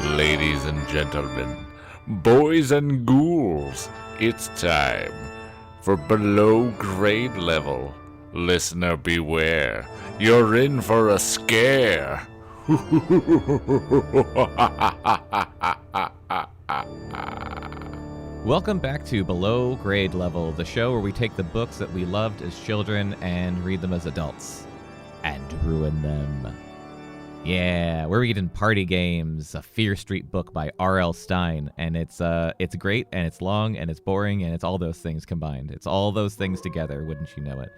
Ladies and gentlemen, boys and ghouls, it's time for Below Grade Level. Listener beware, you're in for a scare. Welcome back to Below Grade Level, the show where we take the books that we loved as children and read them as adults. And ruin them. Yeah, we're reading Party Games, a Fear Street book by R.L. Stine, and it's great, and it's long, and it's boring, and it's all those things combined. It's all those things together, wouldn't you know it?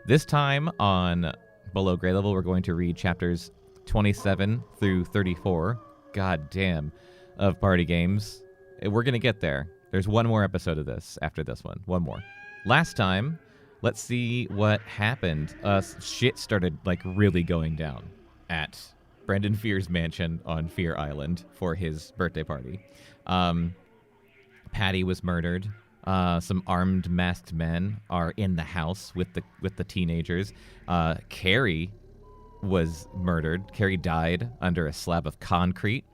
This time on Below Grade Level, we're going to read chapters 27 through 34, god damn, of Party Games. We're going to get there. There's one more episode of this after this one. One more. Last time, let's see what happened. Shit started, really going down at Brendan Fear's mansion on Fear Island for his birthday party. Patty was murdered. Some armed, masked men are in the house with the teenagers. Carrie was murdered. Carrie died under a slab of concrete.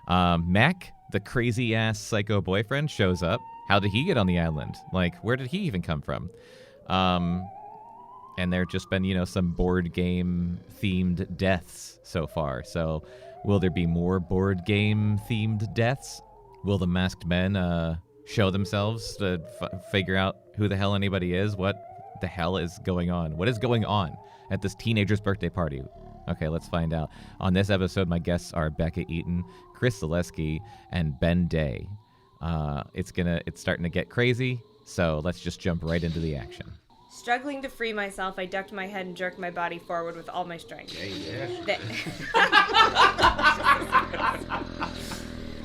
Mac, the crazy-ass psycho boyfriend, shows up. How did he get on the island? Where did he even come from? And there have just been, some board game-themed deaths so far. So will there be more board game-themed deaths? Will the masked men show themselves to figure out who the hell anybody is? What the hell is going on? What is going on at this teenager's birthday party? Okay, let's find out. On this episode, my guests are Bekah Eaton, Chris Zaleski, and Ben Day. It's starting to get crazy, so let's just jump right into the action. Struggling to free myself, I ducked my head and jerked my body forward with all my strength.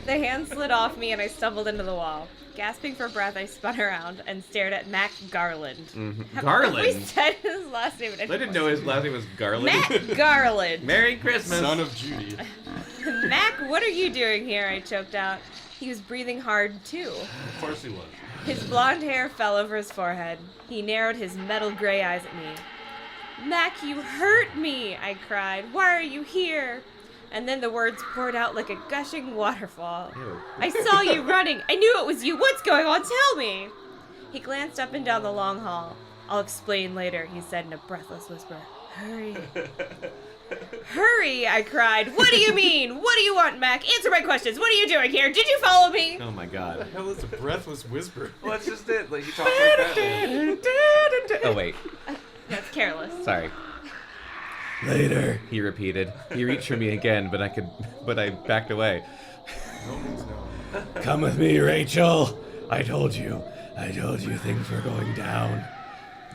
The hand slid off me and I stumbled into the wall. Gasping for breath, I spun around and stared at Mac Garland. Mm-hmm. Garland? Have we said his last name? I didn't know his last name was Garland. Mac Garland. Merry Christmas. Son of Judy. Mac, what are you doing here? I choked out. He was breathing hard, too. Of course he was. His blonde hair fell over his forehead. He narrowed his metal gray eyes at me. Mac, you hurt me, I cried. Why are you here? And then the words poured out like a gushing waterfall. Ew. I saw you running. I knew it was you. What's going on? Tell me. He glanced up and down the long hall. I'll explain later, he said in a breathless whisper. Hurry. Hurry, I cried. What do you mean? What do you want, Mac? Answer my questions. What are you doing here? Did you follow me? Oh my god. What the hell is a breathless whisper? Well, that's just it. You talk like that. Oh, wait. That's careless. Sorry. Later, he repeated. He reached for me again, but I backed away. No means no. Come with me, Rachel. I told you things were going down.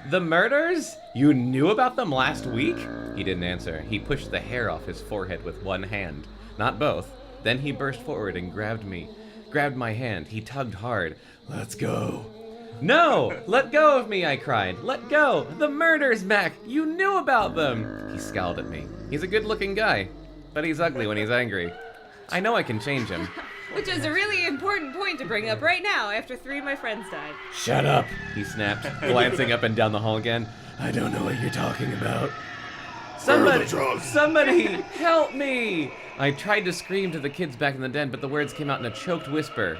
The murders? You knew about them last week? He didn't answer. He pushed the hair off his forehead with one hand, not both. Then he burst forward and grabbed my hand. He tugged hard. Let's go. No! Let go of me, I cried. Let go! The murders, Mac! You knew about them! He scowled at me. He's a good-looking guy, but he's ugly when he's angry. I know I can change him. Which is a really important point to bring up right now after 3 of my friends died. Shut up. He snapped, glancing up and down the hall again. I don't know what you're talking about. Somebody, help me! I tried to scream to the kids back in the den, but the words came out in a choked whisper.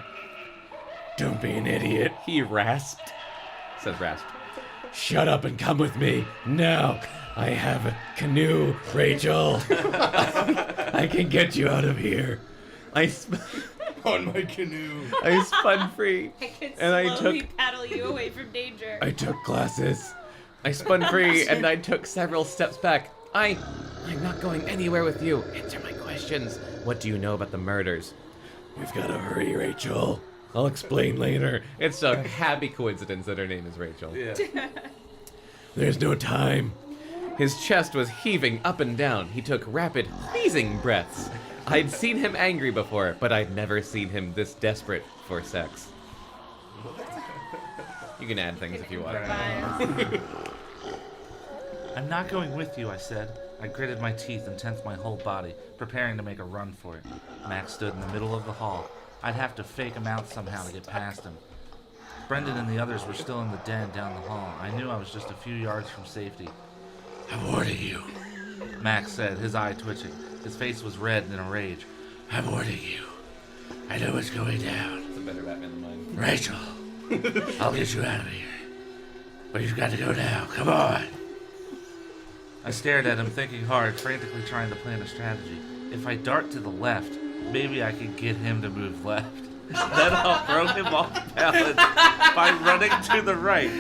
Don't be an idiot. He rasped. Says rasped. Shut up and come with me. Now. I have a canoe, Rachel. I can get you out of here. On my canoe. I spun free. I can And slowly paddle you away from danger. I took classes. I spun free and I took several steps back. I'm not going anywhere with you. Answer my questions. What do you know about the murders? We've got to hurry, Rachel. I'll explain later. It's a happy coincidence that her name is Rachel. Yeah. There's no time. His chest was heaving up and down. He took rapid, wheezing breaths. I'd seen him angry before, but I'd never seen him this desperate for sex. You can add things if you want. Bye. I'm not going with you, I said. I gritted my teeth and tensed my whole body, preparing to make a run for it. Max stood in the middle of the hall. I'd have to fake him out somehow to get past him. Brendan and the others were still in the den down the hall. I knew I was just a few yards from safety. I order you. Max said, his eye twitching. His face was red and in a rage. I order you. I know what's going down. It's a better Batman than mine. Rachel, I'll get you out of here. But you've got to go now. Come on. I stared at him, thinking hard, frantically trying to plan a strategy. If I dart to the left, maybe I could get him to move left. Then I'll throw him off balance by running to the right.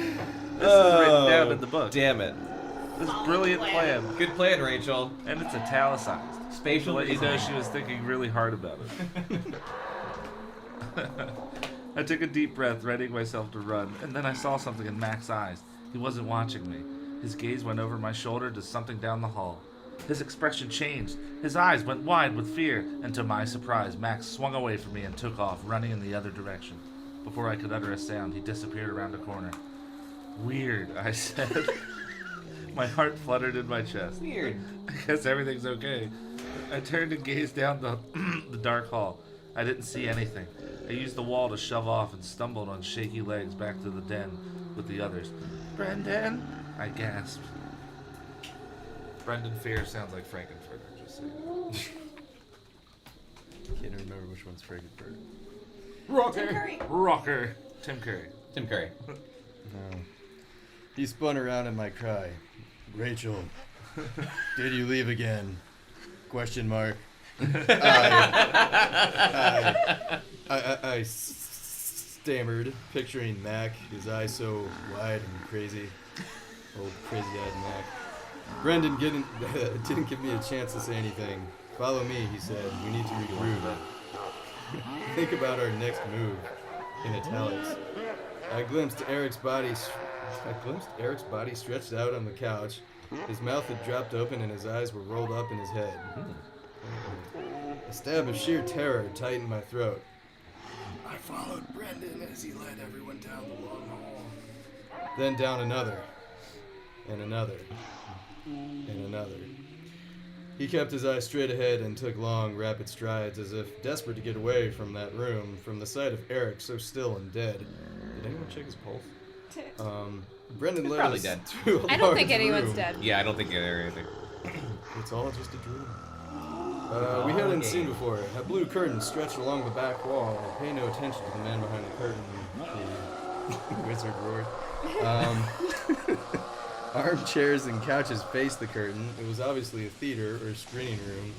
This is written down in the book. Damn it. This brilliant plan. Good plan, Rachel. And it's italicized. Spatial To let you know design. she was thinking really hard about it. I took a deep breath, readying myself to run, and then I saw something in Mac's eyes. He wasn't watching me. His gaze went over my shoulder to something down the hall. His expression changed. His eyes went wide with fear, and to my surprise, Max swung away from me and took off, running in the other direction. Before I could utter a sound, he disappeared around a corner. Weird, I said. My heart fluttered in my chest. Weird. I guess everything's okay. I turned and gazed down the dark hall. I didn't see anything. I used the wall to shove off and stumbled on shaky legs back to the den with the others. Brendan? I gasped. Brendan Fear sounds like Frankenfurter, just saying. Can't remember which one's Frankenfurter. Rocker. Tim Curry. Tim Curry. No. He spun around in my cry. Rachel, did you leave again? Question mark. I stammered, picturing Mac, his eyes so wide and crazy. Old crazy-eyed Mac. Brendan didn't give me a chance to say anything. Follow me, he said. We need to regroup. Think about our next move. In italics. I glimpsed Eric's body stretched out on the couch. His mouth had dropped open and his eyes were rolled up in his head. A stab of sheer terror tightened my throat. I followed Brendan as he led everyone down the long hall. Then down another. And another. And another. He kept his eyes straight ahead and took long, rapid strides as if desperate to get away from that room, from the sight of Eric so still and dead. Did anyone check his pulse? Brendan led probably us dead. to a I don't think large anyone's room. dead. Yeah, I don't think anything. It's all just a dream. We hadn't seen before. A blue curtain stretched along the back wall. Pay no attention to the man behind the curtain. The wizard roared. Armchairs and couches faced the curtain. It was obviously a theater or screening room.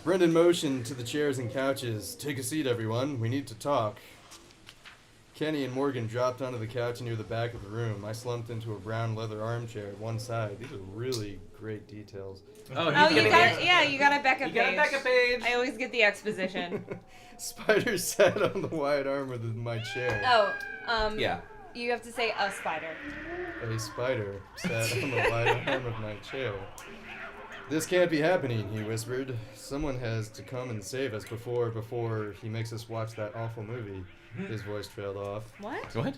Brendan motioned to the chairs and couches. Take a seat, everyone. We need to talk. Kenny and Morgan dropped onto the couch near the back of the room. I slumped into a brown leather armchair at one side. These are really great details. Oh, you got it. Yeah, you got a Bekah page. You got a Bekah page. I always get the exposition. Spider sat on the wide arm of my chair. Oh, Yeah. You have to say a spider. A spider sat on the wide arm of my chair. This can't be happening, he whispered. Someone has to come and save us before he makes us watch that awful movie. His voice trailed off. What? What?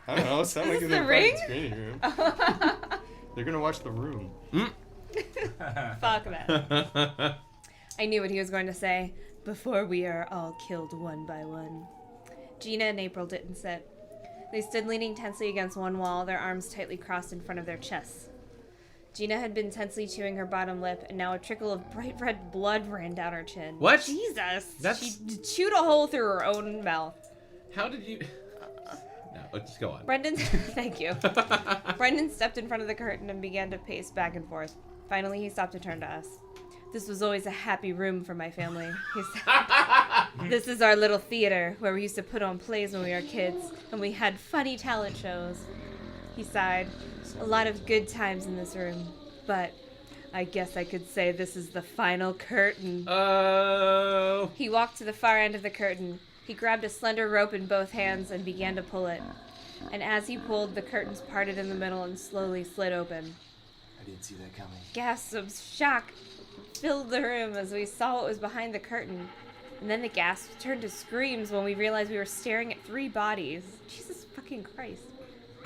I don't know, it sounded like Is in this the The Ring? screening room. They're gonna watch The Room. Fuck that. I knew what he was going to say. Before we are all killed one by one. Gina and April didn't sit. They stood leaning tensely against one wall, their arms tightly crossed in front of their chests. Gina had been tensely chewing her bottom lip, and now a trickle of bright red blood ran down her chin. What? Jesus! That's- She chewed a hole through her own mouth. How did you... No, let's go on. Brendan, thank you. Brendan stepped in front of the curtain and began to pace back and forth. Finally, he stopped to turn to us. This was always a happy room for my family, he said. This is our little theater where we used to put on plays when we were kids, and we had funny talent shows. He sighed. A lot of good times in this room, but I guess I could say this is the final curtain. Oh. He walked to the far end of the curtain. He grabbed a slender rope in both hands and began to pull it. And as he pulled, the curtains parted in the middle and slowly slid open. I didn't see that coming. Gasps of shock filled the room as we saw what was behind the curtain. And then the gasps turned to screams when we realized we were staring at 3 bodies. Jesus fucking Christ.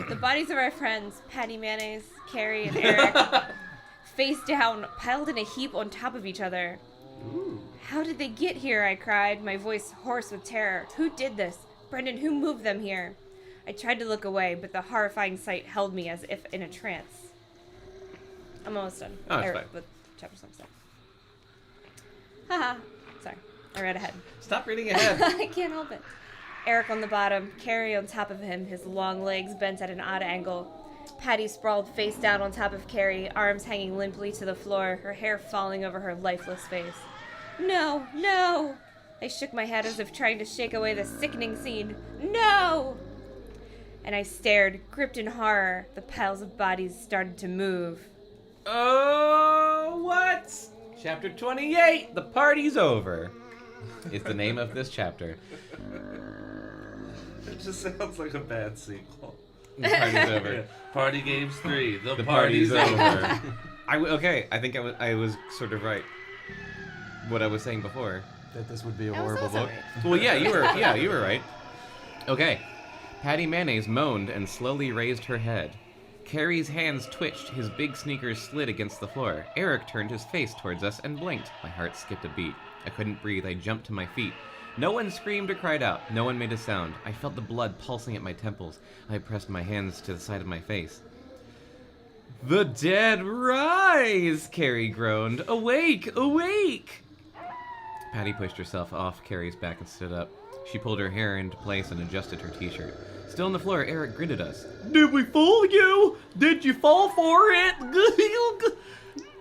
The bodies of our friends, Patty Mayonnaise, Carrie, and Eric, face down, piled in a heap on top of each other. Ooh. How did they get here? I cried, my voice hoarse with terror. Who did this? Brendan, who moved them here? I tried to look away, but the horrifying sight held me as if in a trance. I'm almost done. Oh, it's fine. With chapter 7. Haha. Sorry. I read ahead. Stop reading ahead. I can't help it. Eric on the bottom, Carrie on top of him, his long legs bent at an odd angle. Patty sprawled face down on top of Carrie, arms hanging limply to the floor, her hair falling over her lifeless face. No, no! I shook my head as if trying to shake away the sickening scene. No! And I stared, gripped in horror. The piles of bodies started to move. Oh, what? Chapter 28, The Party's Over, is the name of this chapter. It just sounds like a bad sequel. The Party's Over. Yeah. Party Games 3. The Party's party's over. I think I was sort of right. What I was saying before. That this would be a That was horrible also book. right. Well, you were right. Okay. Patty Mayonnaise moaned and slowly raised her head. Carrie's hands twitched, his big sneakers slid against the floor. Eric turned his face towards us and blinked. My heart skipped a beat. I couldn't breathe. I jumped to my feet. No one screamed or cried out. No one made a sound. I felt the blood pulsing at my temples. I pressed my hands to the side of my face. The dead rise, Carrie groaned. Awake, awake! Patty pushed herself off Carrie's back and stood up. She pulled her hair into place and adjusted her t-shirt. Still on the floor, Eric grinned at us. Did we fool you? Did you fall for it?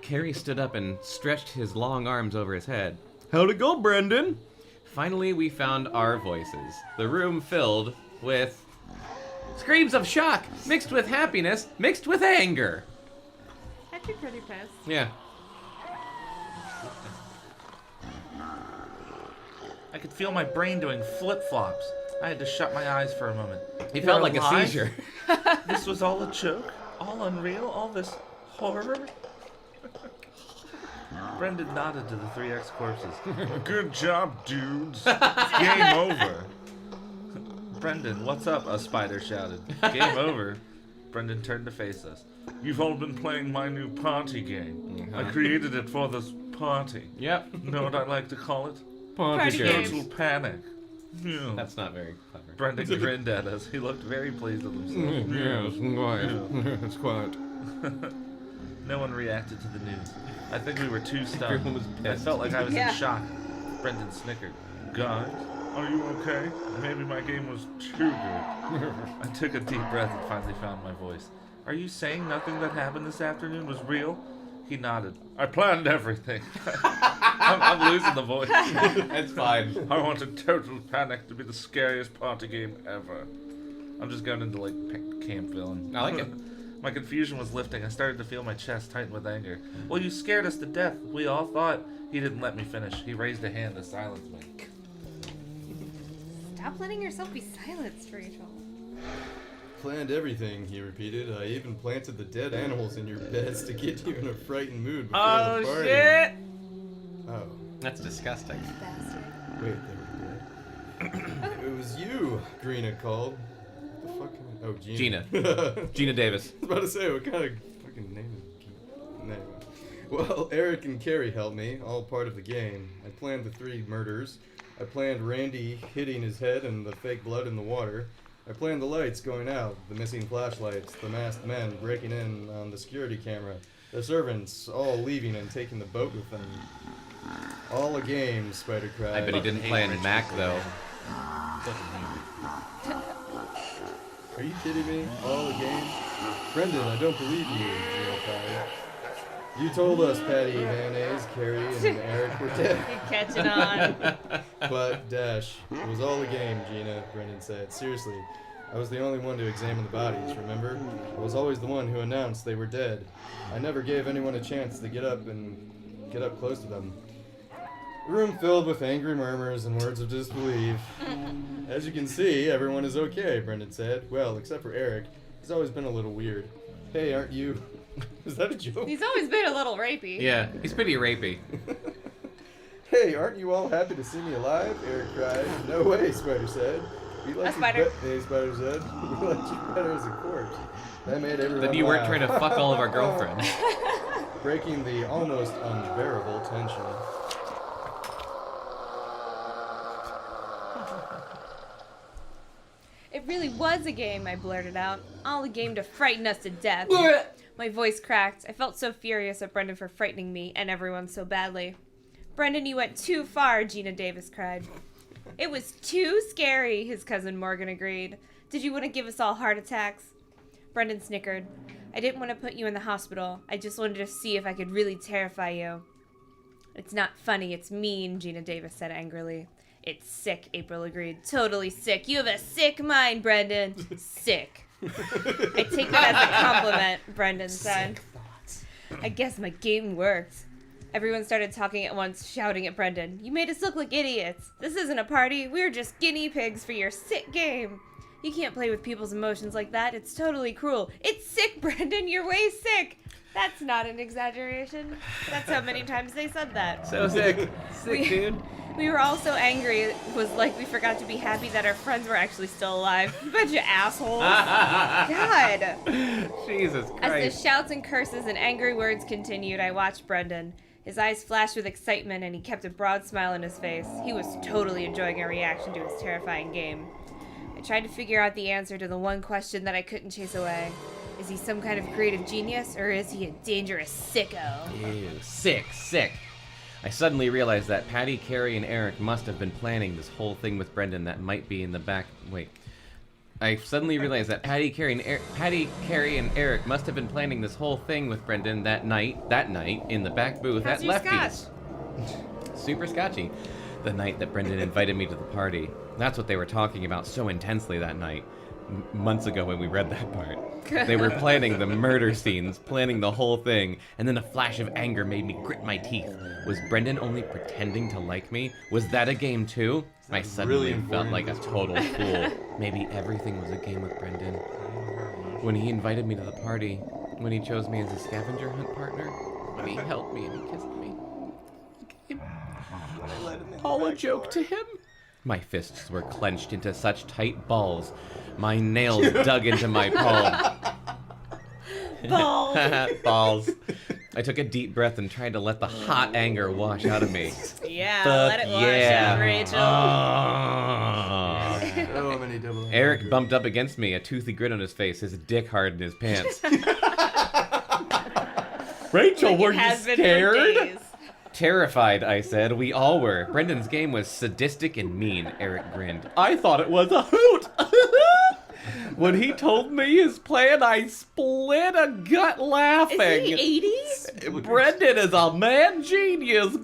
Carrie stood up and stretched his long arms over his head. How'd it go, Brendan? Finally, we found our voices. The room filled with screams of shock, mixed with happiness, mixed with anger. I'd be pretty pissed. Yeah. I could feel my brain doing flip-flops. I had to shut my eyes for a moment. He We're felt like alive? a seizure. This was all a joke? All unreal? All this horror? Brendan nodded to the 3X corpses. Good job, dudes. Game over. Brendan, what's up? A spider shouted. Game over. Brendan turned to face us. You've all been playing my new party game. I created it for this party. Yep. Know what I like to call it? Party games. Total panic. Yeah. That's not very clever. Brendan grinned at us. He looked very pleased with himself. quiet. It's quiet. No one reacted to the news. I think we were too stunned. Everyone was I pissed. felt like I was Yeah. in shock. Brendan snickered. Guys, are you okay? Maybe my game was too good. I took a deep breath and finally found my voice. Are you saying nothing that happened this afternoon was real? He nodded. I planned everything. I'm losing the voice. It's fine. I wanted Total Panic to be the scariest party game ever. I'm just going into like camp villain. I like it. My confusion was lifting. I started to feel my chest tighten with anger. Well, you scared us to death. We all thought. He didn't let me finish. He raised a hand to silence me. Stop letting yourself be silenced, Rachel. Planned everything, he repeated. I even planted the dead animals in your beds to get you in a frightened mood before the party. Shit! Oh, That's disgusting. Bastard. wait, they were dead. It was you, Greena called. What the fuck? Oh, Gina. Gina. Gina Davis. I was about to say, what kind of fucking name is Anyway. Well, Eric and Carrie helped me, all part of the game. I planned the 3 murders. I planned Randy hitting his head and the fake blood in the water. I planned the lights going out, the missing flashlights, the masked men breaking in on the security camera, the servants all leaving and taking the boat with them. All a game, Spider cried. I bet he didn't play in Mac, though. Are you kidding me? All a game? Brendan, I don't believe you, Gina cried. You told us Patty, Mayonnaise, Carrie, and Eric were dead. You're catching on. But, Dash, it was all a game, Gina, Brendan said. Seriously, I was the only one to examine the bodies, remember? I was always the one who announced they were dead. I never gave anyone a chance to get up close to them. The room filled with angry murmurs and words of disbelief. As you can see, everyone is okay, Brendan said. Well, except for Eric. He's always been a little weird. Hey, aren't you... Is that a joke? He's always been a little rapey. Yeah, he's pretty rapey. Hey, aren't you all happy to see me alive? Eric cried. No way, Spider said. We like Spider. Hey, Spider said. We like you better as a corpse. That made everyone Then you weren't laugh, trying to fuck all of our girlfriends. breaking the almost unbearable tension. It really was a game, I blurted out. All a game to frighten us to death. My voice cracked. I felt so furious at Brendan for frightening me and everyone so badly. Brendan, you went too far, Gina Davis cried. It was too scary, his cousin Morgan agreed. Did you want to give us all heart attacks? Brendan snickered. I didn't want to put you in the hospital. I just wanted to see if I could really terrify you. It's not funny, it's mean, Gina Davis said angrily. It's sick, April agreed. Totally sick. You have a sick mind, Brendan. Sick. I take that as a compliment, Brendan said. I guess my game works. Everyone started talking at once, shouting at Brendan. You made us look like idiots. This isn't a party. We're just guinea pigs for your sick game. You can't play with people's emotions like that. It's totally cruel. It's sick, Brendan. You're way sick. That's not an exaggeration. That's how many times they said that. So sick. Sick, dude. We were all so angry, it was like we forgot to be happy that our friends were actually still alive. You bunch of assholes. God. Jesus Christ. As the shouts and curses and angry words continued, I watched Brendan. His eyes flashed with excitement and he kept a broad smile on his face. He was totally enjoying our reaction to his terrifying game. I tried to figure out the answer to the one question that I couldn't chase away. Is he some kind of creative genius, or is he a dangerous sicko? Ew, sick. I suddenly realized that Patty, Carrie, and Eric must have been planning this whole thing with Brendan that might be in the back... Wait. I suddenly realized that Patty, Carrie, and Eric must have been planning this whole thing with Brendan that night in the back booth How's at your Lefty's. Super scotchy. The night that Brendan invited me to the party. That's what they were talking about so intensely that night. Months ago when we read that part. They were planning the murder scenes, planning the whole thing, and then a flash of anger made me grit my teeth. Was Brendan only pretending to like me? Was that a game too? I suddenly felt like a total fool. Maybe everything was a game with Brendan. When he invited me to the party, when he chose me as a scavenger hunt partner, when he helped me and he kissed me. All a joke to him? My fists were clenched into such tight balls. My nails dug into my palm. Balls. Balls. I took a deep breath and tried to let the hot anger wash out of me. Yeah, Fuck let it wash yeah. out, Rachel. So many double Eric bumped up against me, a toothy grin on his face, his dick hard in his pants. Rachel, Like were it you has been for scared? days. Terrified, I said. We all were. Brendan's game was sadistic and mean, Eric grinned. I thought it was a hoot. When he told me his plan, I split a gut laughing. Is he 80s? Brendan is a man genius.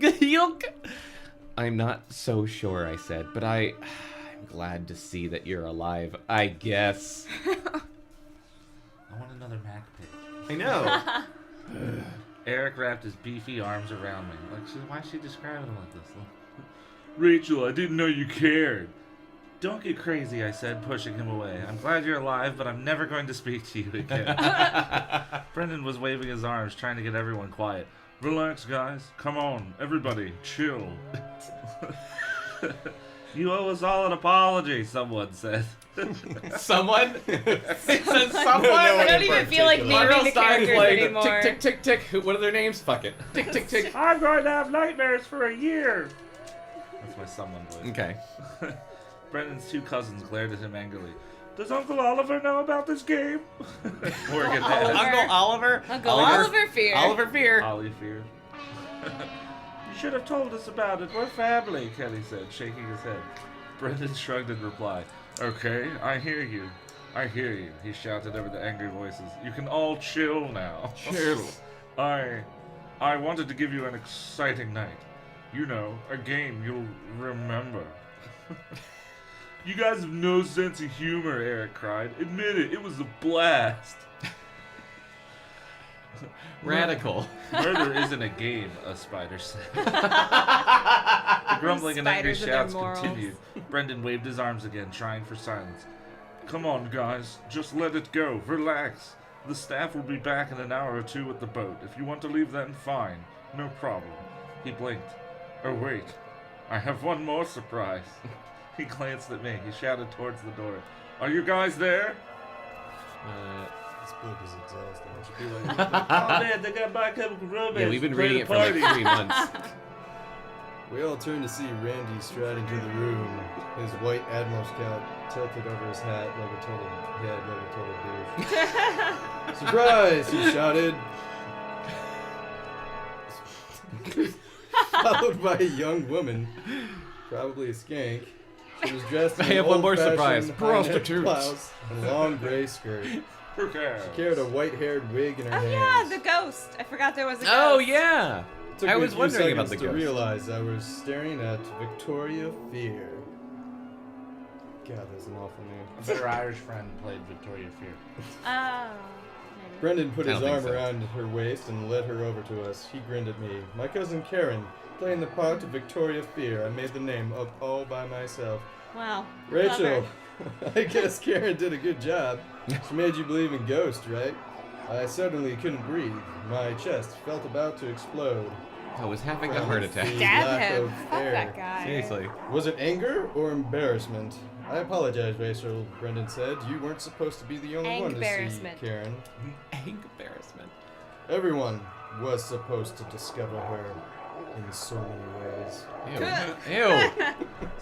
I'm not so sure, I said, but I'm glad to see that you're alive, I guess. I want another Mac pick. I know. Eric wrapped his beefy arms around me. Why is she describing him like this? Rachel, I didn't know you cared. Don't get crazy, I said, pushing him away. I'm glad you're alive, but I'm never going to speak to you again. Brendan was waving his arms, trying to get everyone quiet. Relax, guys. Come on, everybody, chill. You owe us all an apology, someone said. Someone? It says someone? I don't even feel like naming the characters anymore. Tick, tick, tick, tick. What are their names? Fuck it. Tick, tick, tick. I'm going to have nightmares for a year. That's my someone voice. Okay. Brendan's two cousins glared at him angrily. Does Uncle Oliver know about this game? Morgan asked. Uncle Oliver? Uncle Oliver Fear. Oliver Fear. Ollie Fear. You should have told us about it. We're family, Kelly said, shaking his head. Brendan shrugged and replied, Okay, I hear you. I hear you, he shouted over the angry voices. You can all chill now. Chill. I wanted to give you an exciting night. You know, a game you'll remember. You guys have no sense of humor, Eric cried. Admit it, it was a blast. Radical. Murder isn't a game, a spider said. The grumbling and angry Spiders and their shouts morals. continued. Brendan waved his arms again, trying for silence. Come on, guys. Just let it go. Relax. The staff will be back in an hour or two with the boat. If you want to leave then, fine. No problem. He blinked. Oh, wait. I have one more surprise. He glanced at me. He shouted towards the door. Are you guys there? This book is exhausting. It should be like, Oh, man, they got My Chemical Romance. Yeah, we've been Play reading the it for like party. 3 months. we all turned to see Randy stride into the room, his white Admiral's cap tilted over his head like a total douche. Surprise! He shouted. followed by a young woman, probably a skank. She was dressed in I an have one more old-fashioned surprise. high-neck Prostitutes. blouse and a long gray skirt. She carried a white-haired wig in her Oh hands. yeah, the ghost. I forgot there was a ghost. Oh, yeah. Took I me a was few wondering about the seconds to ghost. realize I was staring at Victoria Fear. God, that's an awful name. A better Irish friend played Victoria Fear. Oh. Maybe. Brendan put I his don't think arm so. around her waist and led her over to us. He grinned at me. My cousin Karen, playing the part of Victoria Fear. I made the name up all by myself. Wow. Rachel, Clever. I guess Karen did a good job. She made you believe in ghosts, right? I suddenly couldn't breathe. My chest felt about to explode. I was having a From heart the attack. Stab lack him. of Fuck air. that guy. Seriously. Was it anger or embarrassment? I apologize, Rachel, Brendan said. You weren't supposed to be the only one to see Embarrassment. Karen. Embarrassment. Everyone was supposed to discover her in so many ways. Ew. Ew.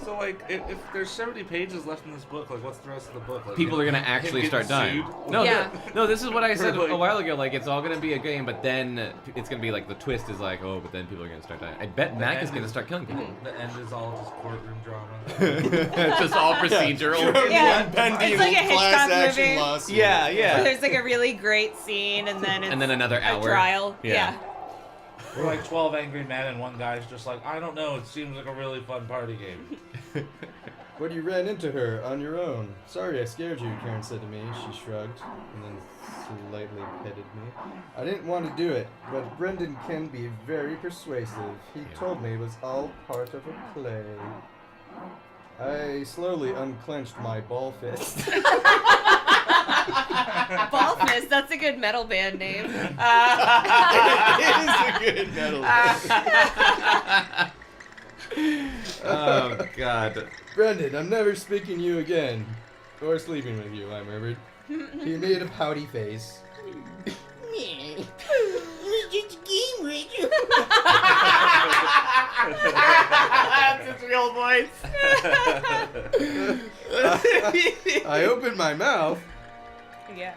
So, like, if there's 70 pages left in this book, like, what's the rest of the book? Like, People are gonna him actually getting start dying. sued? No, Yeah. no, this is what I said Like- a while ago. Like, it's all gonna be a game, but then it's gonna be like the twist is like, oh, but then people are gonna start dying. I bet Mac is end gonna is- start killing people. The end is all just courtroom drama. It's just all procedural. Yeah. Unpending It's like a class Hitchcock action movie. lawsuit. Yeah, yeah. There's like a really great scene, and then it's And then another hour. a trial. Yeah. We're like 12 angry men, and one guy's just like, I don't know, it seems like a really fun party game. But you ran into her on your own. Sorry I scared you, Karen said to me. She shrugged and then slightly petted me. I didn't want to do it, but Brendan can be very persuasive. He told me it was all part of a play. I slowly unclenched my ball fist. Ball Fist, that's a good metal band name. It is a good metal. Oh God. Brendan, I'm never speaking to you again. Or sleeping with you, I murmured. He made a pouty face. That's his real voice. I opened my mouth Yeah.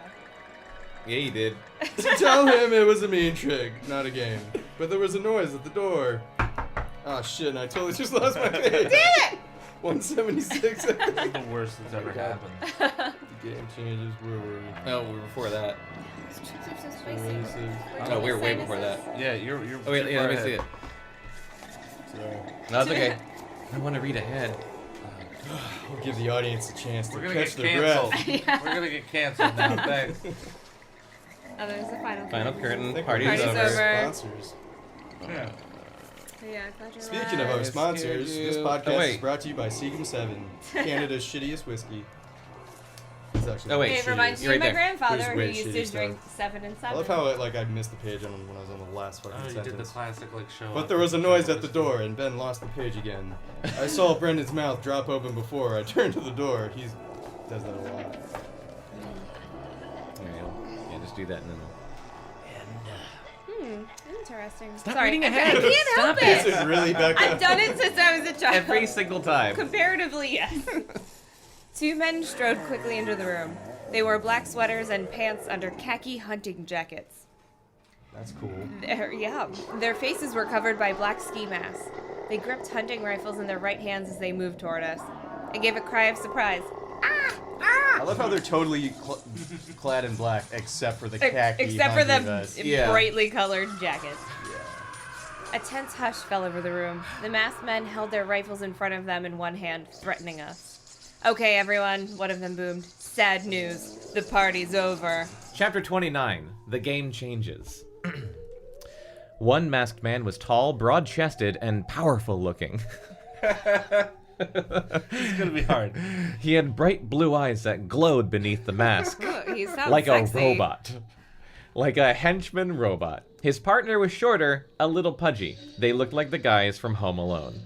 Yeah, you did. to tell him it was a mean trick, not a game. But there was a noise at the door. Oh shit, and I totally just lost my page. Did it! 176. This is the worst that's ever happened. The game changes, where were we? No, we were before that. Racist. No, we were way before that. Yeah, you're. Oh wait, too yeah, far let me see ahead. it. Sorry. No, it's okay. I want to read ahead. We'll give the audience a chance to We're gonna catch get their breath. canceled. We're gonna get canceled now. Thanks. Oh, there's the final. Final curtain. curtain. I think Party's we're Party's over. over. Sponsors. Yeah. Yeah, glad you're Speaking of our alive. sponsors, this you. podcast Oh, wait. is brought to you by Seagum 7, Canada's shittiest whiskey. It's actually Oh, wait. Hey, it reminds me You're of my right there. grandfather There's who way used shitty to drink stuff. 7 and 7. I love how I missed the page on when I was on the last fucking Oh, you did the sentence. classic like show. But up there was a and noise show at the whiskey. door, and Ben lost the page again. I saw Brendan's mouth drop open before I turned to the door. He does that a lot. Yeah, just do that and then. Interesting. Stop Sorry, reading I ahead. can't help Stop This it. is really Becca. I've done it since I was a child. Every single time. Comparatively, yes. Two men strode quickly into the room. They wore black sweaters and pants under khaki hunting jackets. That's cool. Their faces were covered by black ski masks. They gripped hunting rifles in their right hands as they moved toward us. I gave a cry of surprise. I love how they're totally clad in black, except for the khaki. Except for hunting the vest. Yeah. brightly colored jackets. A tense hush fell over the room. The masked men held their rifles in front of them in one hand, threatening us. Okay, everyone, one of them boomed. Sad news. The party's over. Chapter 29. The game changes. One masked man was tall, broad-chested, and powerful-looking. It's gonna be hard. He had bright blue eyes that glowed beneath the mask. Ooh, he sounds Like sexy. a robot. Like a henchman robot. His partner was shorter, a little pudgy. They looked like the guys from Home Alone.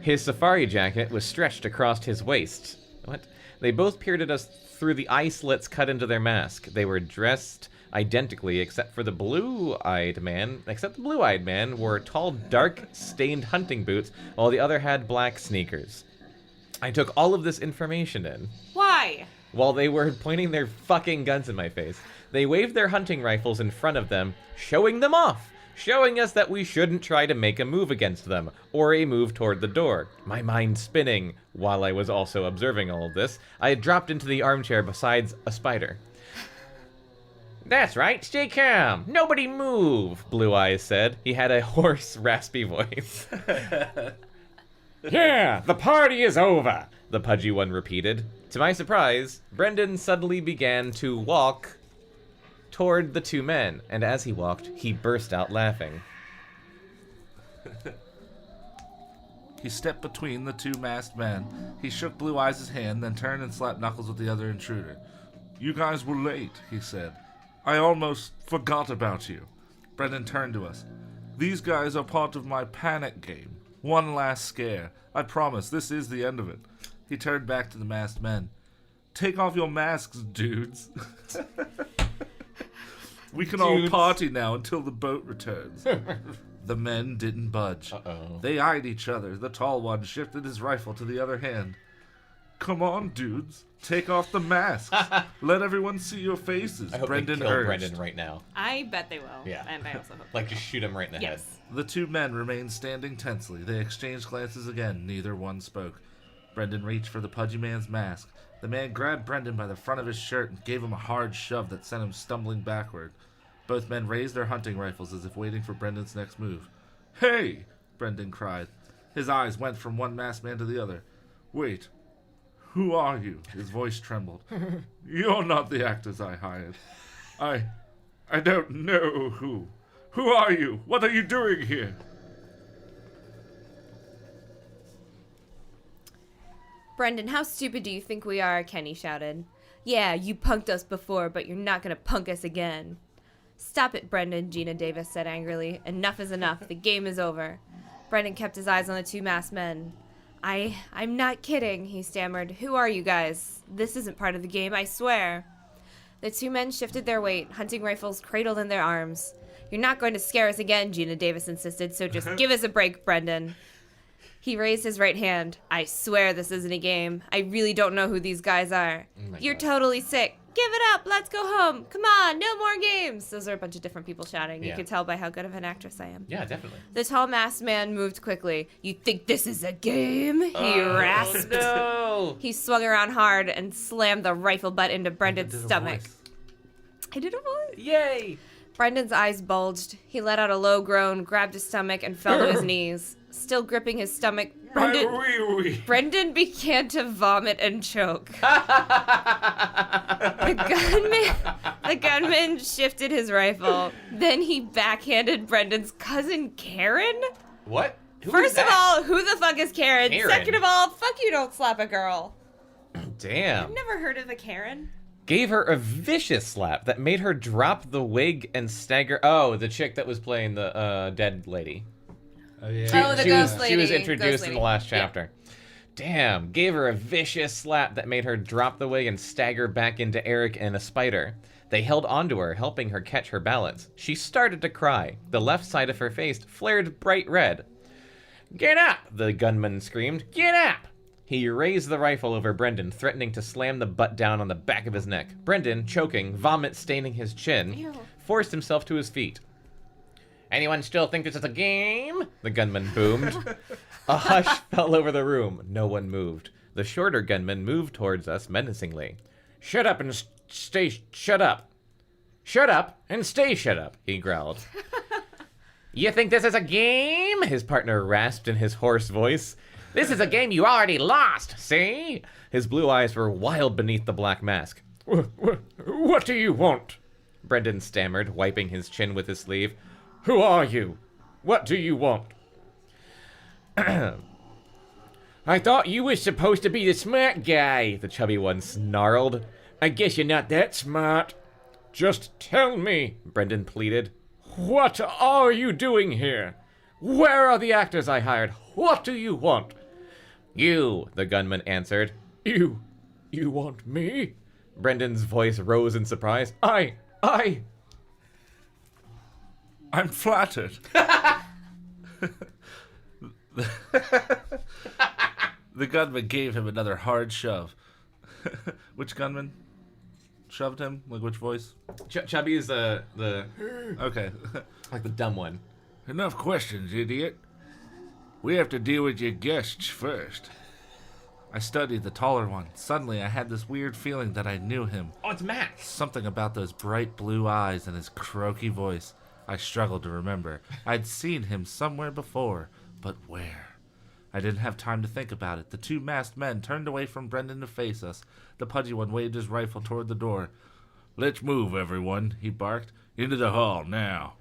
His safari jacket was stretched across his waist. What? They both peered at us through the eye slits cut into their mask. They were dressed identically, except the blue-eyed man wore tall, dark, stained hunting boots, while the other had black sneakers. I took all of this information in. Why? While they were pointing their fucking guns in my face, they waved their hunting rifles in front of them, showing them off. showing us that we shouldn't try to make a move against them, or a move toward the door. My mind spinning. While I was also observing all of this, I had dropped into the armchair beside a spider. That's right, stay calm. Nobody move, Blue Eyes said. He had a hoarse, raspy voice. Yeah, the party is over, the pudgy one repeated. To my surprise, Brendan suddenly began to walk toward the two men, and as he walked, he burst out laughing. He stepped between the two masked men. He shook Blue Eyes' hand, then turned and slapped Knuckles with the other intruder. You guys were late, he said. I almost forgot about you. Brendan turned to us. These guys are part of my panic game. One last scare. I promise, this is the end of it. He turned back to the masked men. Take off your masks, dudes. We can all party now until the boat returns. The men didn't budge. Uh-oh. They eyed each other. The tall one shifted his rifle to the other hand. Come on, dudes. Take off the masks. Let everyone see your faces. I hope Brendan they kill urged. Brendan right now. I bet they will. Yeah. And I also hope Like, just shoot him right in the head. yes. The two men remained standing tensely. They exchanged glances again. Neither one spoke. Brendan reached for the pudgy man's mask. The man grabbed Brendan by the front of his shirt and gave him a hard shove that sent him stumbling backward. Both men raised their hunting rifles as if waiting for Brendan's next move. Hey! Brendan cried. His eyes went from one masked man to the other. Wait. Who are you? His voice trembled. You're not the actors I hired. I don't know who. Who are you? What are you doing here? Brendan, how stupid do you think we are? Kenny shouted. Yeah, you punked us before, but you're not gonna punk us again. Stop it, Brendan, Gina Davis said angrily. Enough is enough. The game is over. Brendan kept his eyes on the two masked men. I'm not kidding, he stammered. Who are you guys? This isn't part of the game, I swear. The two men shifted their weight, hunting rifles cradled in their arms. You're not going to scare us again, Gina Davis insisted, so just give us a break, Brendan. He raised his right hand. I swear this isn't a game. I really don't know who these guys are. You're totally sick. Give it up. Let's go home. Come on. No more games. Those are a bunch of different people shouting. You Yeah. can tell by how good of an actress I am. Yeah, definitely. The tall masked man moved quickly. You think this is a game? He rasped. No! He swung around hard and slammed the rifle butt into Brendan's Did a stomach. voice. I did a voice. Yay! Brendan's eyes bulged. He let out a low groan, grabbed his stomach, and fell to his knees. Still gripping his stomach, Brendan began to vomit and choke. The gunman shifted his rifle. Then he backhanded Brendan's cousin Karen? What? Who is First of that? all, who the fuck is Karen? Karen. Second of all, fuck you, don't slap a girl. Damn. I've never heard of a Karen. Gave her a vicious slap that made her drop the wig and stagger. Oh, the chick that was playing the dead lady. Oh, yeah. Oh, the ghost She was lady. introduced Ghost in lady. the last Yeah. chapter. Damn, gave her a vicious slap that made her drop the wig and stagger back into Eric and a spider. They held onto her, helping her catch her balance. She started to cry. The left side of her face flared bright red. Get up, the gunman screamed. Get up! He raised the rifle over Brendan, threatening to slam the butt down on the back of his neck. Brendan, choking, vomit staining his chin, Ew. forced himself to his feet. Anyone still think this is a game? The gunman boomed. A hush fell over the room. No one moved. The shorter gunman moved towards us menacingly. Shut up and stay shut up. Shut up and stay shut up, he growled. You think this is a game? His partner rasped in his hoarse voice. This is a game you already lost, see? His blue eyes were wild beneath the black mask. What do you want? Brendan stammered, wiping his chin with his sleeve. Who are you? What do you want? I thought you was supposed to be the smart guy, the chubby one snarled. I guess you're not that smart. Just tell me, Brendan pleaded. What are you doing here? Where are the actors I hired? What do you want? You, the gunman answered. You want me? Brendan's voice rose in surprise. I'm flattered. The gunman gave him another hard shove. Which gunman shoved him? Like which voice? Chubby is the... Okay. Like the dumb one. Enough questions, idiot. We have to deal with your guests first. I studied the taller one. Suddenly, I had this weird feeling that I knew him. Oh, it's Max. Something about those bright blue eyes and his croaky voice. I struggled to remember. I'd seen him somewhere before, but where? I didn't have time to think about it. The two masked men turned away from Brendan to face us. The pudgy one waved his rifle toward the door. Let's move, everyone, he barked. Into the hall, now.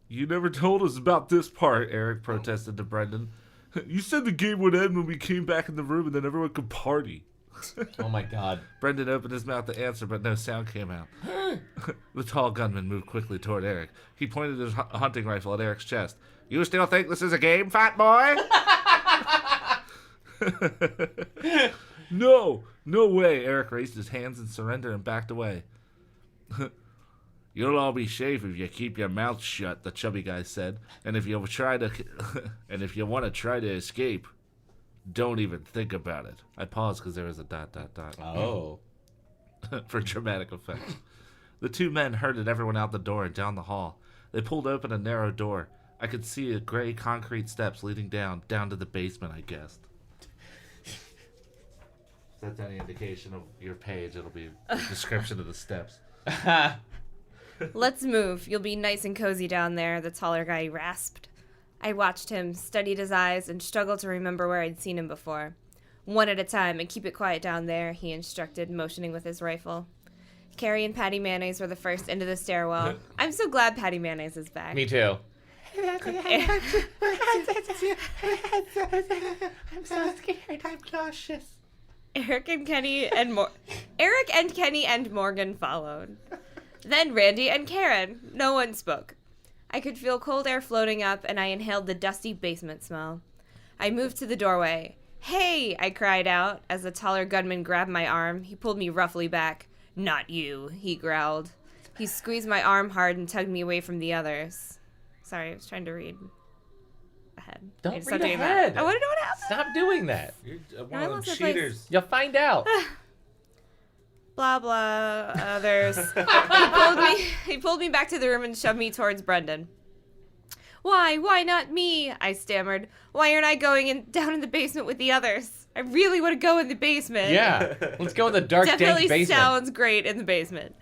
You never told us about this part, Eric protested to Brendan. You said the game would end when we came back in the room and then everyone could party. Oh my god. Brendan opened his mouth to answer, but no sound came out. The tall gunman moved quickly toward Eric. He pointed his hunting rifle at Eric's chest. You still think this is a game, fat boy? No way. Eric raised his hands in surrender and backed away. You'll all be safe if you keep your mouth shut, the chubby guy said. And if you want to try to escape, don't even think about it. I paused because there was a ... Oh. for dramatic effect. The two men herded everyone out the door and down the hall. They pulled open a narrow door. I could see a gray concrete steps leading down to the basement, I guessed. If that's any indication of your page, it'll be a description of the steps. Let's move. You'll be nice and cozy down there, the taller guy rasped. I watched him, studied his eyes, and struggled to remember where I'd seen him before. One at a time, and keep it quiet down there, he instructed, motioning with his rifle. Carrie and Patty Mayonnaise were the first into the stairwell. I'm so glad Patty Mayonnaise is back. Me too. I'm so scared. I'm cautious. Eric and Kenny and Morgan followed. Then Randy and Karen. No one spoke. I could feel cold air floating up, and I inhaled the dusty basement smell. I moved to the doorway. Hey, I cried out as the taller gunman grabbed my arm. He pulled me roughly back. Not you, he growled. He squeezed my arm hard and tugged me away from the others. Sorry, I was trying to read ahead. Don't read ahead. I want to know what happened. Stop doing that. You're I one of them lost my place. cheaters. You'll find out. Blah, blah, others. He pulled me back to the room and shoved me towards Brendan. Why not me? I stammered. Why aren't I going down in the basement with the others? I really want to go in the basement. Yeah. Let's go in the dark, Definitely dank basement. sounds great in the basement.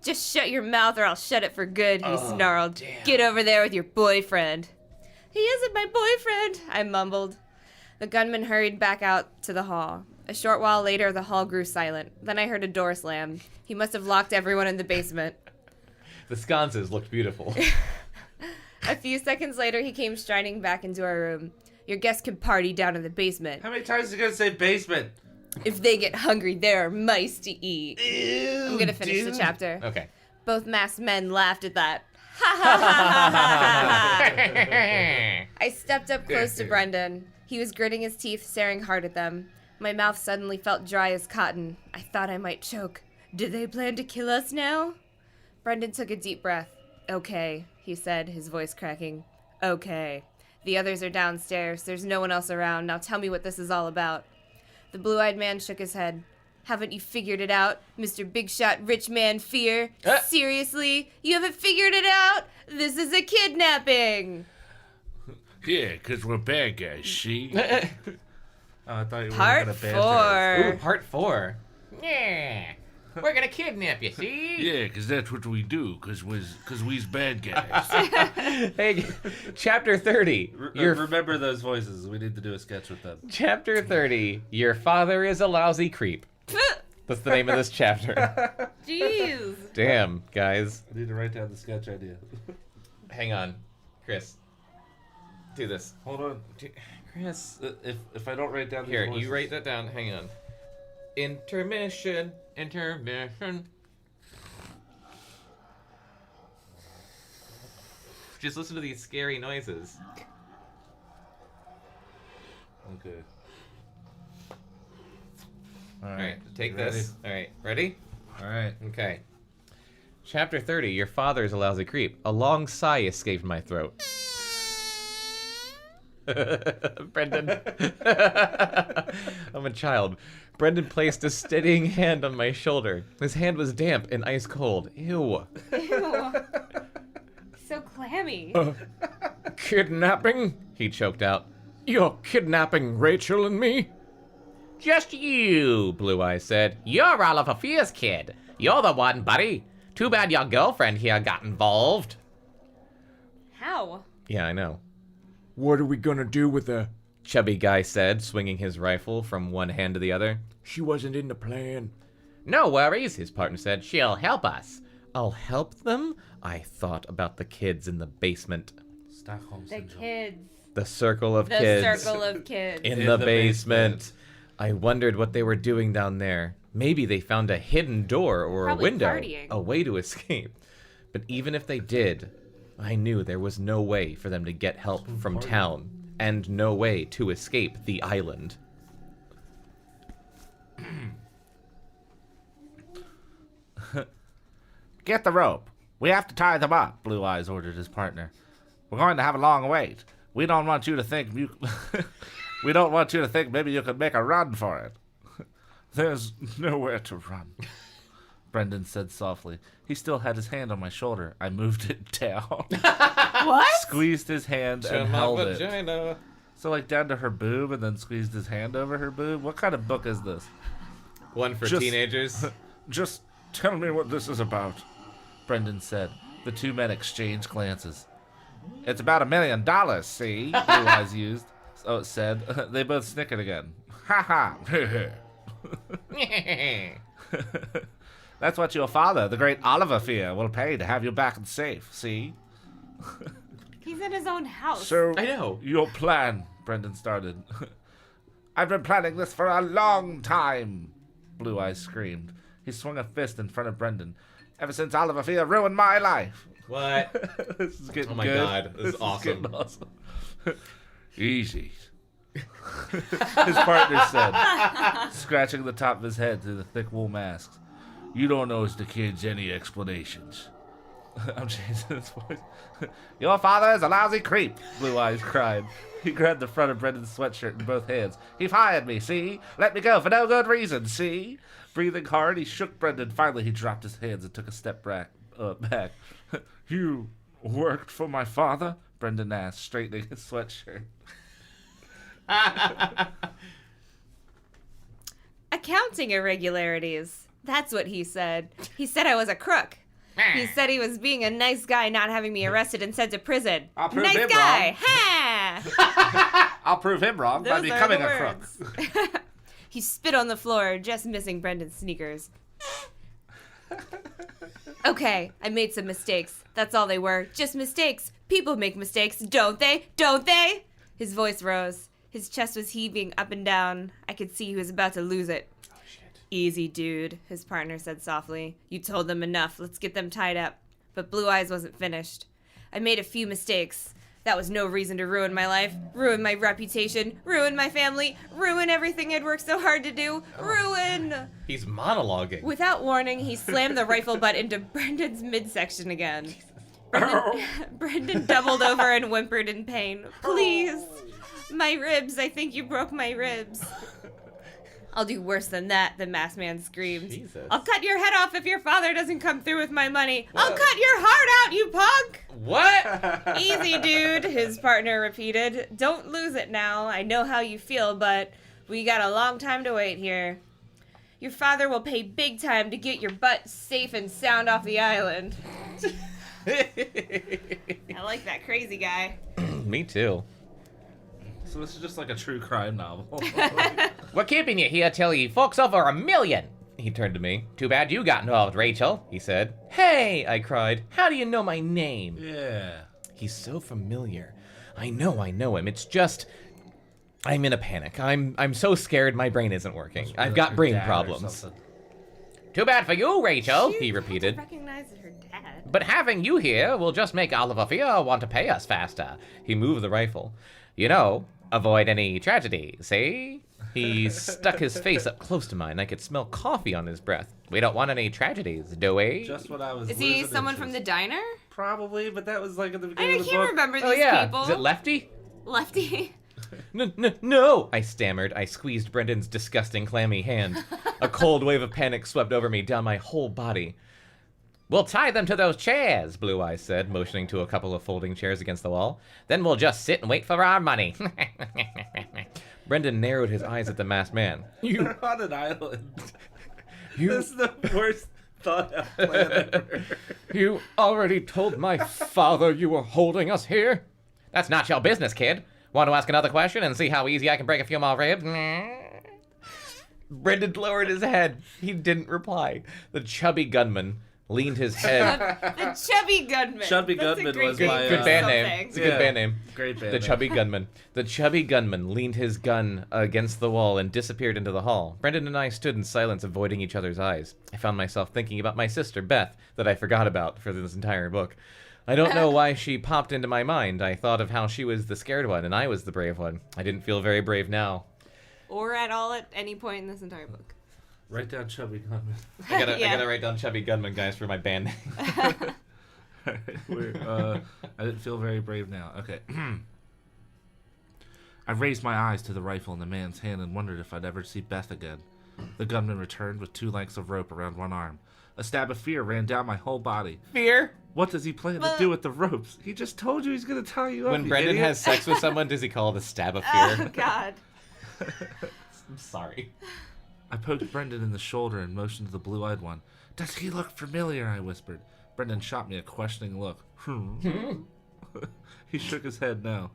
Just shut your mouth or I'll shut it for good, he snarled. damn. Get over there with your boyfriend. He isn't my boyfriend, I mumbled. The gunman hurried back out to the hall. A short while later, the hall grew silent. Then I heard a door slam. He must have locked everyone in the basement. The sconces looked beautiful. A few seconds later, he came striding back into our room. Your guests can party down in the basement. How many times are you going to say basement? If they get hungry, there are mice to eat. Ew, I'm gonna finish the chapter. Okay. Both masked men laughed at that. Ha ha ha ha ha ha. I stepped up close to Brendan. He was gritting his teeth, staring hard at them. My mouth suddenly felt dry as cotton. I thought I might choke. Did they plan to kill us now? Brendan took a deep breath. Okay, he said, his voice cracking. Okay. The others are downstairs. There's no one else around. Now tell me what this is all about. The blue-eyed man shook his head. Haven't you figured it out, Mr. Big Shot Rich Man Fear? Seriously? You haven't figured it out? This is a kidnapping! Yeah, 'cause we're bad guys, see? Oh, I thought you were Part going to banter us. 4. Ooh, part 4. Yeah. We're gonna kidnap you, see? Yeah, 'cause that's what we do, 'cause we's bad guys. Hey, chapter 30. Remember those voices. We need to do a sketch with them. Chapter 30. Your father is a lousy creep. That's the name of this chapter. Jeez. Damn, guys. I need to write down the sketch idea. Hang on. Chris. Do this. Hold on. Chris. If I don't write down these Here, voices. you write that down. Hang on. Intermission. Just listen to these scary noises. Okay. All right, take You this. All right, ready? All right. Okay. Chapter 30. Your father's a lousy creep. A long sigh escaped my throat. Brendan. I'm a child. Brendan placed a steadying hand on my shoulder. His hand was damp and ice cold. Ew. so clammy? Kidnapping? He choked out. You're kidnapping Rachel and me? Just you, Blue Eyes said. You're Oliver Fear's kid. You're the one, buddy. Too bad your girlfriend here got involved. How? Yeah, I know. What are we gonna do with her? Chubby guy said, swinging his rifle from one hand to the other. She wasn't in the plan. No worries, his partner said. She'll help us. I'll help them? I thought about the kids in the basement. Stockholm The syndrome. kids. The circle of The kids. circle of kids. In the basement. I wondered what they were doing down there. Maybe they found a hidden door or Probably a window, partying. a way to escape. But even if they did, I knew there was no way for them to get help from town, and no way to escape the island. Get the rope. We have to tie them up, Blue Eyes ordered his partner. We're going to have a long wait. We don't want you to think we don't want you to think maybe you could make a run for it. There's nowhere to run, Brendan said softly. He still had his hand on my shoulder. I moved it down. What? Squeezed his hand and my held it. vagina. So like down to her boob and then squeezed his hand over her boob? What kind of book is this? One for Just- teenagers. Just tell me what this is about, Brendan said. The two men exchanged glances. It's about $1 million, see? Blue Eyes used. So it said. They both snickered again. Ha ha. That's what your father, the great Oliver Fear, will pay to have you back and safe, see? He's in his own house. So, I know. Your plan, Brendan started. I've been planning this for a long time, Blue Eyes screamed. He swung a fist in front of Brendan. Ever since Oliver Fear ruined my life. What? This is getting Oh my good. God, this is awesome. getting awesome. Easy. His partner said, scratching the top of his head through the thick wool masks. You don't owe the kids any explanations. I'm changing his voice. Your father is a lousy creep, Blue Eyes cried. He grabbed the front of Brendan's sweatshirt in both hands. He fired me, see? Let me go for no good reason, see? Breathing hard, he shook Brendan. Finally, he dropped his hands and took a step back. You worked for my father? Brendan asked, straightening his sweatshirt. Accounting irregularities. That's what he said. He said I was a crook. He said he was being a nice guy, not having me arrested and sent to prison. I'll prove nice him guy. wrong. Ha! I'll prove him wrong by Those are becoming the a crook. words. He spit on the floor, just missing Brendan's sneakers. Okay, I made some mistakes. That's all they were. Just mistakes. People make mistakes, don't they? Don't they? His voice rose. His chest was heaving up and down. I could see he was about to lose it. Oh, shit. Easy, dude, his partner said softly. You told them enough. Let's get them tied up. But Blue Eyes wasn't finished. I made a few mistakes. That was no reason to ruin my life, ruin my reputation, ruin my family, ruin everything I'd worked so hard to do. Ruin! He's monologuing. Without warning, he slammed the rifle butt into Brendan's midsection again. Brendan doubled over and whimpered in pain. Please! My ribs, I think you broke my ribs. I'll do worse than that, the masked man screamed. Jesus. I'll cut your head off if your father doesn't come through with my money. I'll cut your heart out, you punk! What? Easy, dude, his partner repeated. Don't lose it now. I know how you feel, but we got a long time to wait here. Your father will pay big time to get your butt safe and sound off the island. I like that crazy guy. Me too. So this is just like a true crime novel. We're keeping you here till he forks over $1 million. He turned to me. Too bad you got involved, Rachel. He said, "Hey," I cried. "How do you know my name?" Yeah. He's so familiar. I know him. It's just I'm in a panic. I'm so scared my brain isn't working. I've got Your brain dad or problems. something. Too bad for you, Rachel, he She repeated. recognized her dad. But having you here will just make Oliver Fear want to pay us faster. He moved the rifle. You know, avoid any tragedy, see? He stuck his face up close to mine. I could smell coffee on his breath. We don't want any tragedies, do we? Just what I was. Is he losing someone from interest. the diner? Probably, but that was like at the I beginning of the can't book. remember these Oh yeah, people. is it Lefty? Lefty. No! I stammered. I squeezed Brendan's disgusting, clammy hand. A cold wave of panic swept over me, down my whole body. We'll tie them to those chairs, Blue Eyes said, motioning to a couple of folding chairs against the wall. Then we'll just sit and wait for our money. Brendan narrowed his eyes at the masked man. You're on an island. This is the worst thought out plan ever. You already told my father you were holding us here? That's not your business, kid. Want to ask another question and see how easy I can break a few more ribs? Brendan lowered his head. He didn't reply. The chubby gunman leaned his head. The Chubby Gunman. Chubby That's a Gunman great was name my, for Good band name. something. It's a good band name. Great band The name. chubby gunman. The chubby gunman leaned his gun against the wall and disappeared into the hall. Brendan and I stood in silence, avoiding each other's eyes. I found myself thinking about my sister, Beth, that I forgot about for this entire book. I don't know why she popped into my mind. I thought of how she was the scared one and I was the brave one. I didn't feel very brave now. Or at all at any point in this entire book. Write down Chubby Gunman. I gotta Yeah. write down chubby gunman, guys, for my band name. I didn't feel very brave now. Okay. I raised my eyes to the rifle in the man's hand and wondered if I'd ever see Beth again. The gunman returned with 2 lengths of rope around one arm. A stab of fear ran down my whole body. Fear? What does he plan to do with the ropes? He just told you he's going to tie you up. When you Brendan idiot. has sex with someone, does he call it a stab of Oh, fear? God. I'm sorry. I poked Brendan in the shoulder and motioned to the blue-eyed one. Does he look familiar? I whispered. Brendan shot me a questioning look. He shook his head no.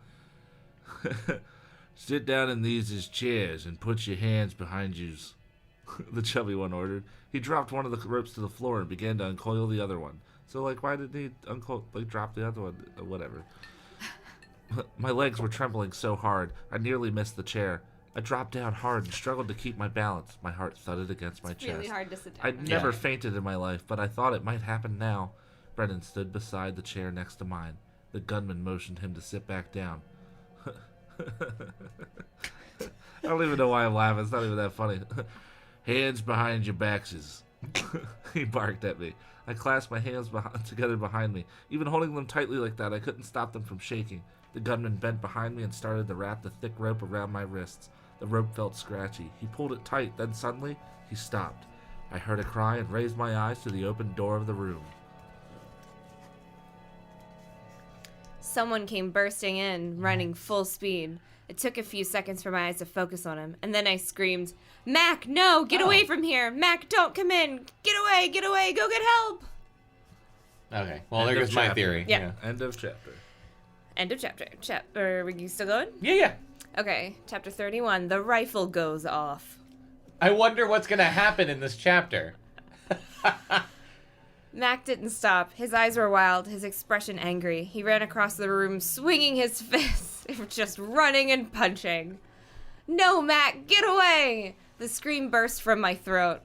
Sit down in these chairs and put your hands behind yous. The chubby one ordered. He dropped one of the ropes to the floor and began to uncoil the other one. So, why did he drop the other one? Whatever. My legs were trembling so hard, I nearly missed the chair. I dropped down hard and struggled to keep my balance. My heart thudded against my chest. Really hard to sit down. I'd never fainted in my life, but I thought it might happen now. Brendan stood beside the chair next to mine. The gunman motioned him to sit back down. I don't even know why I'm laughing. It's not even that funny. Hands behind your backs. He barked at me. I clasped my hands together behind me. Even holding them tightly like that, I couldn't stop them from shaking. The gunman bent behind me and started to wrap the thick rope around my wrists. The rope felt scratchy. He pulled it tight, then suddenly, he stopped. I heard a cry and raised my eyes to the open door of the room. Someone came bursting in, running full speed. It took a few seconds for my eyes to focus on him, and then I screamed, Mac, no! Get away from here! Mac, don't come in! Get away! Get away! Go get help! Okay, well, End there of goes my chapter. theory. Yeah. End of chapter. End of chapter. Are you still going? Yeah. Okay, chapter 31. The rifle goes off. I wonder what's going to happen in this chapter. Mac didn't stop. His eyes were wild, his expression angry. He ran across the room, swinging his fists, just running and punching. No, Mac, get away! The scream burst from my throat.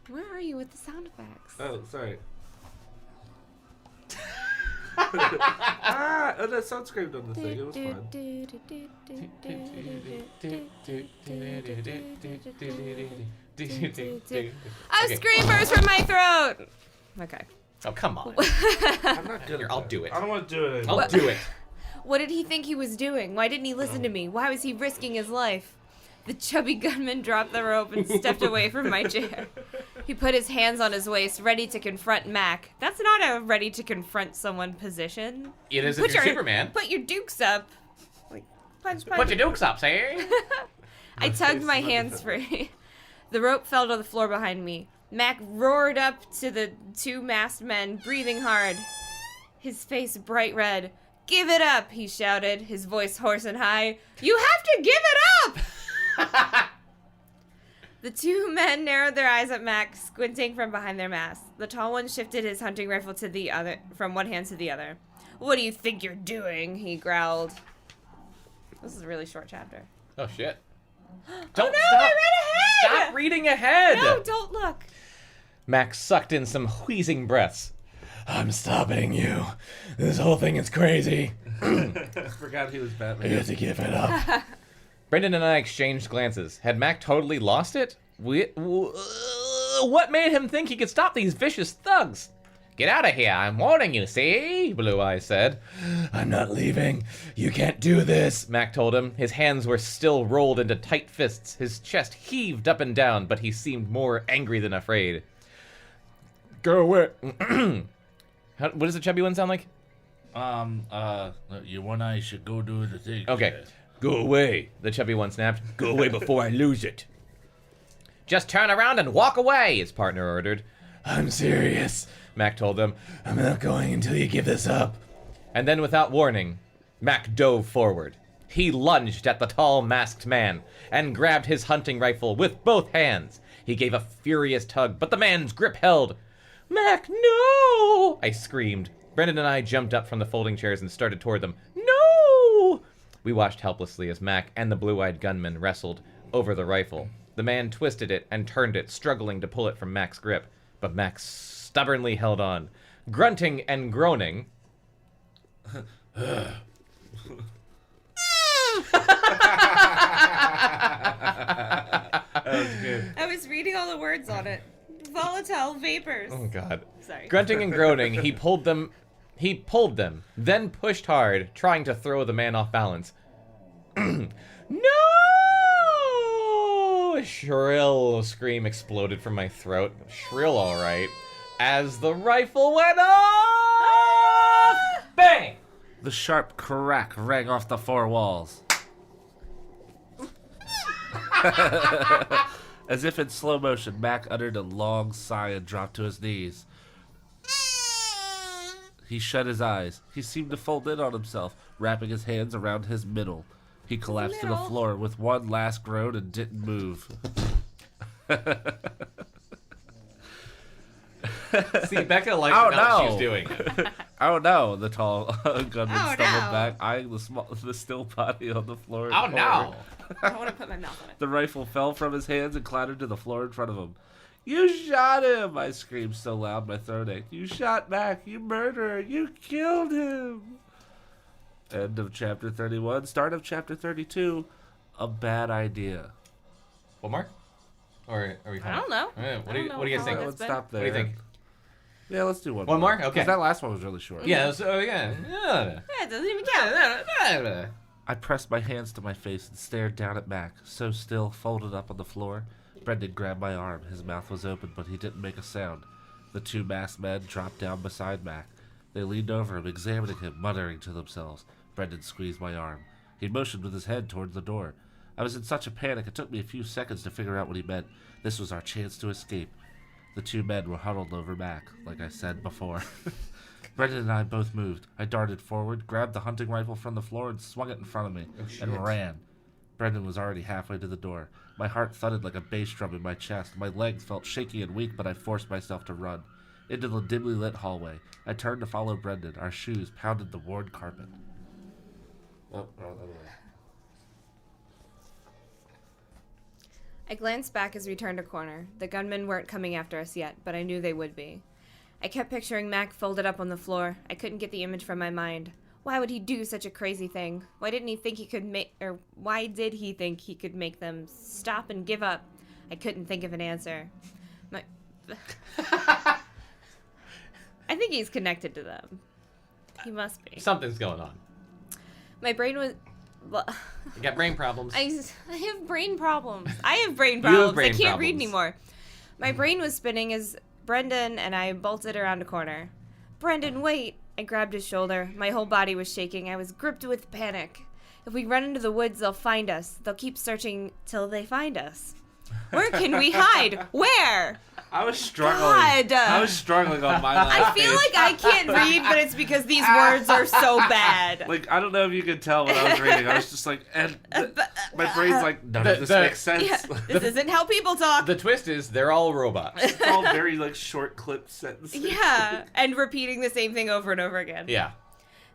Where are you with the sound effects? Oh, sorry. Oh, that sound screamed on the thing. It was fun. A scream burst from my throat! Okay. Oh, come on. I'm not good Here, at I'll that. do it. I don't want to do it anymore. I'll do it. What did he think he was doing? Why didn't he listen to me? Why was he risking his life? The chubby gunman dropped the rope and stepped away from my chair. He put his hands on his waist, ready to confront Mac. That's not a ready to confront someone position. It is if you're Superman. Put your dukes up. Like, punch, punch. Put your dukes up, say. I tugged my hands free. The rope fell to the floor behind me. Mac roared up to the 2 masked men, breathing hard. His face bright red. Give it up, he shouted, his voice hoarse and high. You have to give it up! The 2 men narrowed their eyes at Mac, squinting from behind their masks. The tall one shifted his hunting rifle to the other, from one hand to the other. What do you think you're doing? He growled. This is a really short chapter. Oh, shit. Don't no, stop. I read ahead! Stop reading ahead. No, don't look. Max sucked in some wheezing breaths. I'm stopping you. This whole thing is crazy. I forgot he was You Batman. have to give it up. Brendan and I exchanged glances. Had Mac totally lost it? What made him think he could stop these vicious thugs? Get out of here, I'm warning you, see? Blue Eyes said. I'm not leaving. You can't do this. Mac told him. His hands were still rolled into tight fists. His chest heaved up and down, but he seemed more angry than afraid. Go away. What does the chubby one sound like? You and I should go do the thing. Okay. Go away, the chubby one snapped. Go away before I lose it. Just turn around and walk away, his partner ordered. I'm serious, Mac told them. I'm not going until you give this up. And then without warning, Mac dove forward. He lunged at the tall, masked man and grabbed his hunting rifle with both hands. He gave a furious tug, but the man's grip held. Mac, no! I screamed. Brendan and I jumped up from the folding chairs and started toward them. No! We watched helplessly as Mac and the blue-eyed gunman wrestled over the rifle. The man twisted it and turned it, struggling to pull it from Mac's grip, but Mac stubbornly held on. Grunting and groaning... That was good. I was reading all the words on it. Volatile vapors. Oh, God. Sorry. Grunting and groaning, he pulled them, then pushed hard, trying to throw the man off balance. No! A shrill scream exploded from my throat. Shrill, all right. As the rifle went off! Bang! The sharp crack rang off the four walls. As if in slow motion, Mac uttered a long sigh and dropped to his knees. He shut his eyes. He seemed to fold in on himself, wrapping his hands around his middle. He collapsed to the floor with one last groan and didn't move. See, Bekah likes to know what she's doing. Oh no, the tall gunman stumbled back, eyeing the still body on the floor. Oh no! I don't want to put my mouth on it. The rifle fell from his hands and clattered to the floor in front of him. You shot him! I screamed so loud my throat ached. You shot Mac, you murderer! You killed him! End of chapter 31. Start of chapter 32. A bad idea. One more? Or are we fine? I don't know. What do you guys think? Let's stop there. What do you think? Yeah, let's do one One more? Okay. Because that last one was really short. Yeah, so yeah. Yeah, it doesn't even count. I pressed my hands to my face and stared down at Mac, so still, folded up on the floor. Brendan grabbed my arm. His mouth was open, but he didn't make a sound. The two masked men dropped down beside Mac. They leaned over him, examining him, muttering to themselves. Brendan squeezed my arm. He motioned with his head towards the door. I was in such a panic, it took me a few seconds to figure out what he meant. This was our chance to escape. The two men were huddled over Mac, like I said before. Brendan and I both moved. I darted forward, grabbed the hunting rifle from the floor, and swung it in front of me, and ran. Brendan was already halfway to the door. My heart thudded like a bass drum in my chest. My legs felt shaky and weak, but I forced myself to run. Into the dimly lit hallway. I turned to follow Brendan. Our shoes pounded the worn carpet. Oh, the other way. I glanced back as we turned a corner. The gunmen weren't coming after us yet, but I knew they would be. I kept picturing Mac folded up on the floor. I couldn't get the image from my mind. Why would he do such a crazy thing? Why didn't he think he could why did he think he could make them stop and give up? I couldn't think of an answer. I think he's connected to them. He must be. Something's going on. My brain was... Well, You got brain problems. I have brain problems. I have brain problems. brain I can't read problems. anymore. My brain was spinning as Brendan and I bolted around a corner. Brendan, wait! I grabbed his shoulder. My whole body was shaking. I was gripped with panic. If we run into the woods, they'll find us. They'll keep searching till they find us. Where can we hide? Where? I was struggling. God. I was struggling on my last I feel page. like I can't read, but it's because these words are so bad. Like, I don't know if you could tell what I was reading. I was just like, my brain's like, none of this makes sense. Yeah, this isn't how people talk. The twist is they're all robots. It's all very, like, short clipped sentences. Yeah, and repeating the same thing over and over again. Yeah.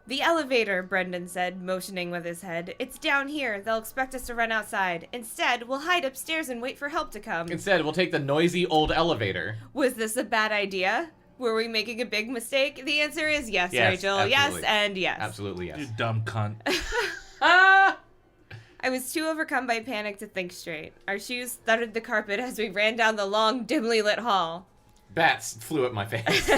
The elevator, Brendan said, motioning with his head. It's down here. They'll expect us to run outside. Instead, we'll hide upstairs and wait for help to come. Instead, we'll take the noisy old elevator. Was this a bad idea? Were we making a big mistake? The answer is yes, Yes, Rachel. absolutely. Yes and yes. Absolutely You yes. dumb cunt. I was too overcome by panic to think straight. Our shoes thudded the carpet as we ran down the long, dimly lit hall. Bats flew at my face.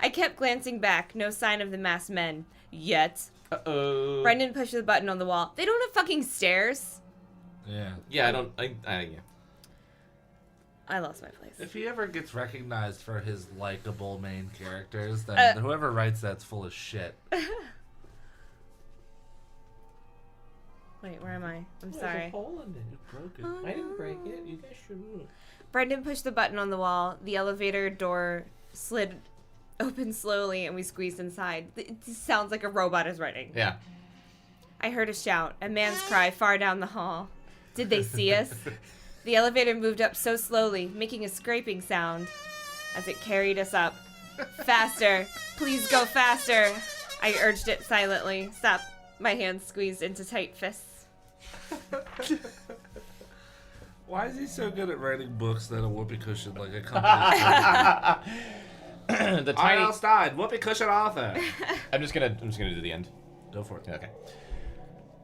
I kept glancing back. No sign of the masked men. Yet. Uh-oh. Brendan pushed the button on the wall. They don't have fucking stairs. Yeah. Yeah, I don't... yeah. I lost my place. If he ever gets recognized for his likable main characters, then whoever writes that's full of shit. Wait, where am I? I'm sorry. There's a hole in it. You broke it. Oh, I didn't break no. it. You guys should. Brendan pushed the button on the wall. The elevator door slid open slowly, and we squeezed inside. It sounds like a robot is running. Yeah. I heard a shout, a man's cry far down the hall. Did they see us? The elevator moved up so slowly, making a scraping sound as it carried us up. Faster! Please go faster! I urged it silently. Stop. My hands squeezed into tight fists. Why is he so good at writing books that a whoopee cushion like a company? The tiny. R.L. Stine, whoopee cushion author. I'm just gonna do the end. Go for it. Okay.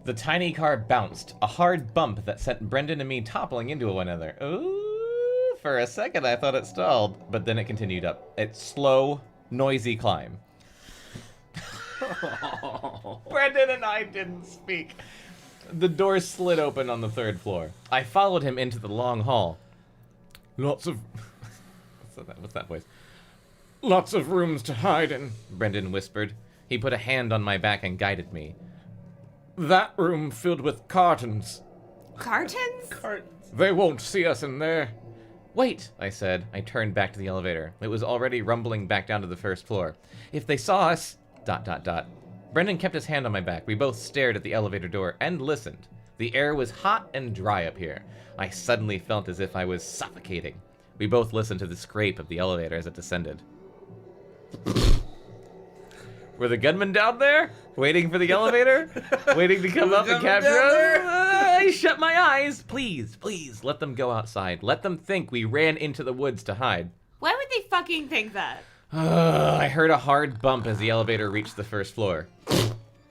The tiny car bounced, a hard bump that sent Brendan and me toppling into one another. Ooh, for a second I thought it stalled, but then it continued up. Its slow, noisy climb. Brendan and I didn't speak. The door slid open on the 3rd floor. I followed him into the long hall. Lots of... What's that voice? Lots of rooms to hide in, Brendan whispered. He put a hand on my back and guided me. That room filled with cartons. Cartons? They won't see us in there. Wait, I said. I turned back to the elevator. It was already rumbling back down to the 1st floor. If they saw us... ... Brendan kept his hand on my back. We both stared at the elevator door and listened. The air was hot and dry up here. I suddenly felt as if I was suffocating. We both listened to the scrape of the elevator as it descended. Were the gunmen down there? Waiting for the elevator? Waiting to come up and capture us? I shut my eyes. Please, let them go outside. Let them think we ran into the woods to hide. Why would they fucking think that? I heard a hard bump as the elevator reached the 1st floor.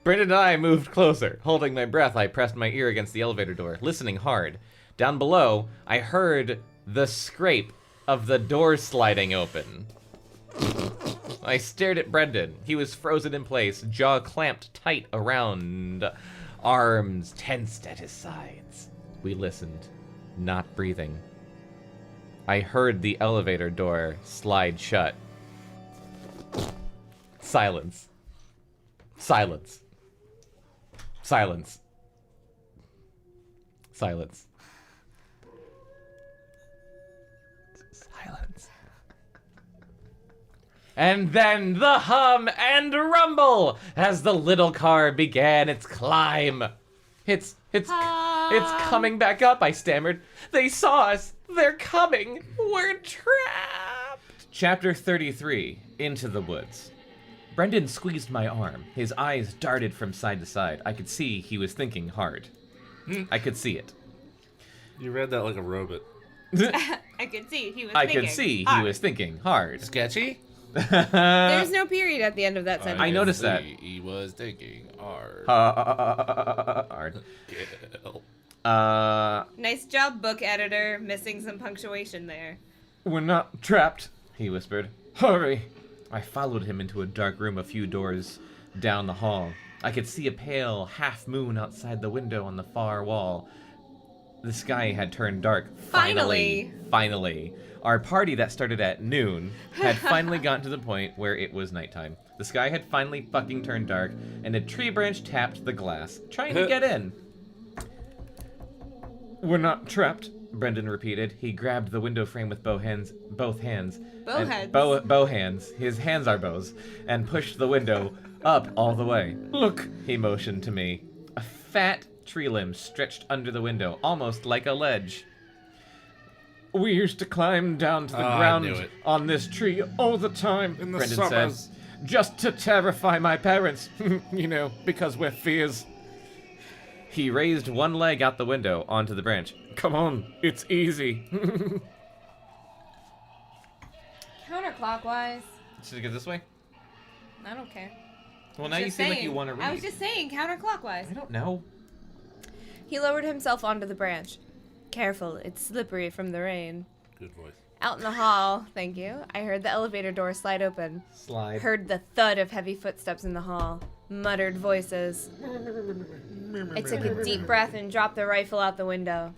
Brendan and I moved closer. Holding my breath, I pressed my ear against the elevator door, listening hard. Down below, I heard the scrape of the door sliding open. I stared at Brendan. He was frozen in place, jaw clamped tight around, arms tensed at his sides. We listened, not breathing. I heard the elevator door slide shut. Silence. Silence. Silence. Silence. Silence. And then the hum and rumble as the little car began its climb. It's coming back up, I stammered. They saw us. They're coming. We're trapped. Chapter 33, Into the Woods. Brendan squeezed my arm. His eyes darted from side to side. I could see he was thinking hard. I could see it. You read that like a robot. I could see he was thinking hard. Sketchy? There's no period at the end of that sentence. I noticed that. He was thinking hard. Hard. Nice job, book editor. Missing some punctuation there. We're not trapped, he whispered. Hurry. I followed him into a dark room a few doors down the hall. I could see a pale half moon outside the window on the far wall. The sky had turned dark. Finally. Our party that started at noon had finally gotten to the point where it was nighttime. The sky had finally fucking turned dark, and a tree branch tapped the glass, trying to get in. We're not trapped, Brendan repeated. He grabbed the window frame with both hands. Bow hands. His hands are bows, and pushed the window up all the way. Look, he motioned to me. A fat tree limb stretched under the window, almost like a ledge. We used to climb down to the ground on this tree all the time, Brendan said. Just to terrify my parents, because we're fears. He raised one leg out the window onto the branch. Come on, it's easy. Counterclockwise. Should I go this way? I don't care. Well, now you seem like you want to read. I was just saying counterclockwise. I don't know. He lowered himself onto the branch. Careful, it's slippery from the rain. Good voice. Out in the hall, thank you, I heard the elevator door slide open. Slide. Heard the thud of heavy footsteps in the hall. Muttered voices. I took a deep breath and dropped the rifle out the window.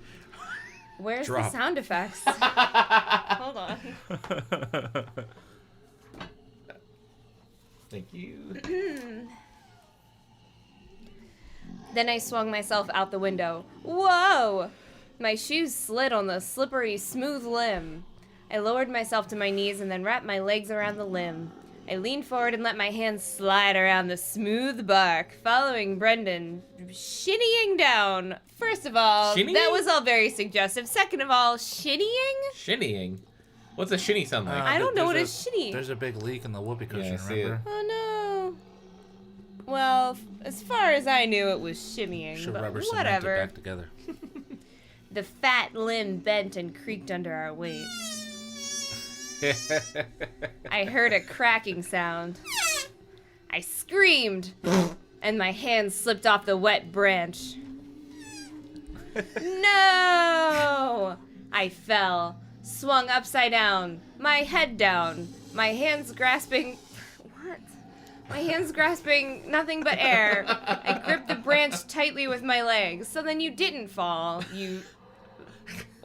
Where's Drop. the sound effects? Hold on. Thank you. Then I swung myself out the window. Whoa! My shoes slid on the slippery, smooth limb. I lowered myself to my knees and then wrapped my legs around the limb. I leaned forward and let my hands slide around the smooth bark, following Brendan, shinnying down. First of all, Shinnying? that was all very suggestive. Second of all, shinnying? Shinnying? What's a shinny sound like? I don't know what There's is shitty. There's a big leak in the whoopee cushion, I see remember? Oh no. Well, as far as I knew, it was shimmying, Should but rubber cement it whatever. back together. The fat limb bent and creaked under our weight. I heard a cracking sound. I screamed, and my hand slipped off the wet branch. No! I fell, swung upside down, my head down, my hands grasping... What? My hands grasping nothing but air. I gripped the branch tightly with my legs, so then you didn't fall, you...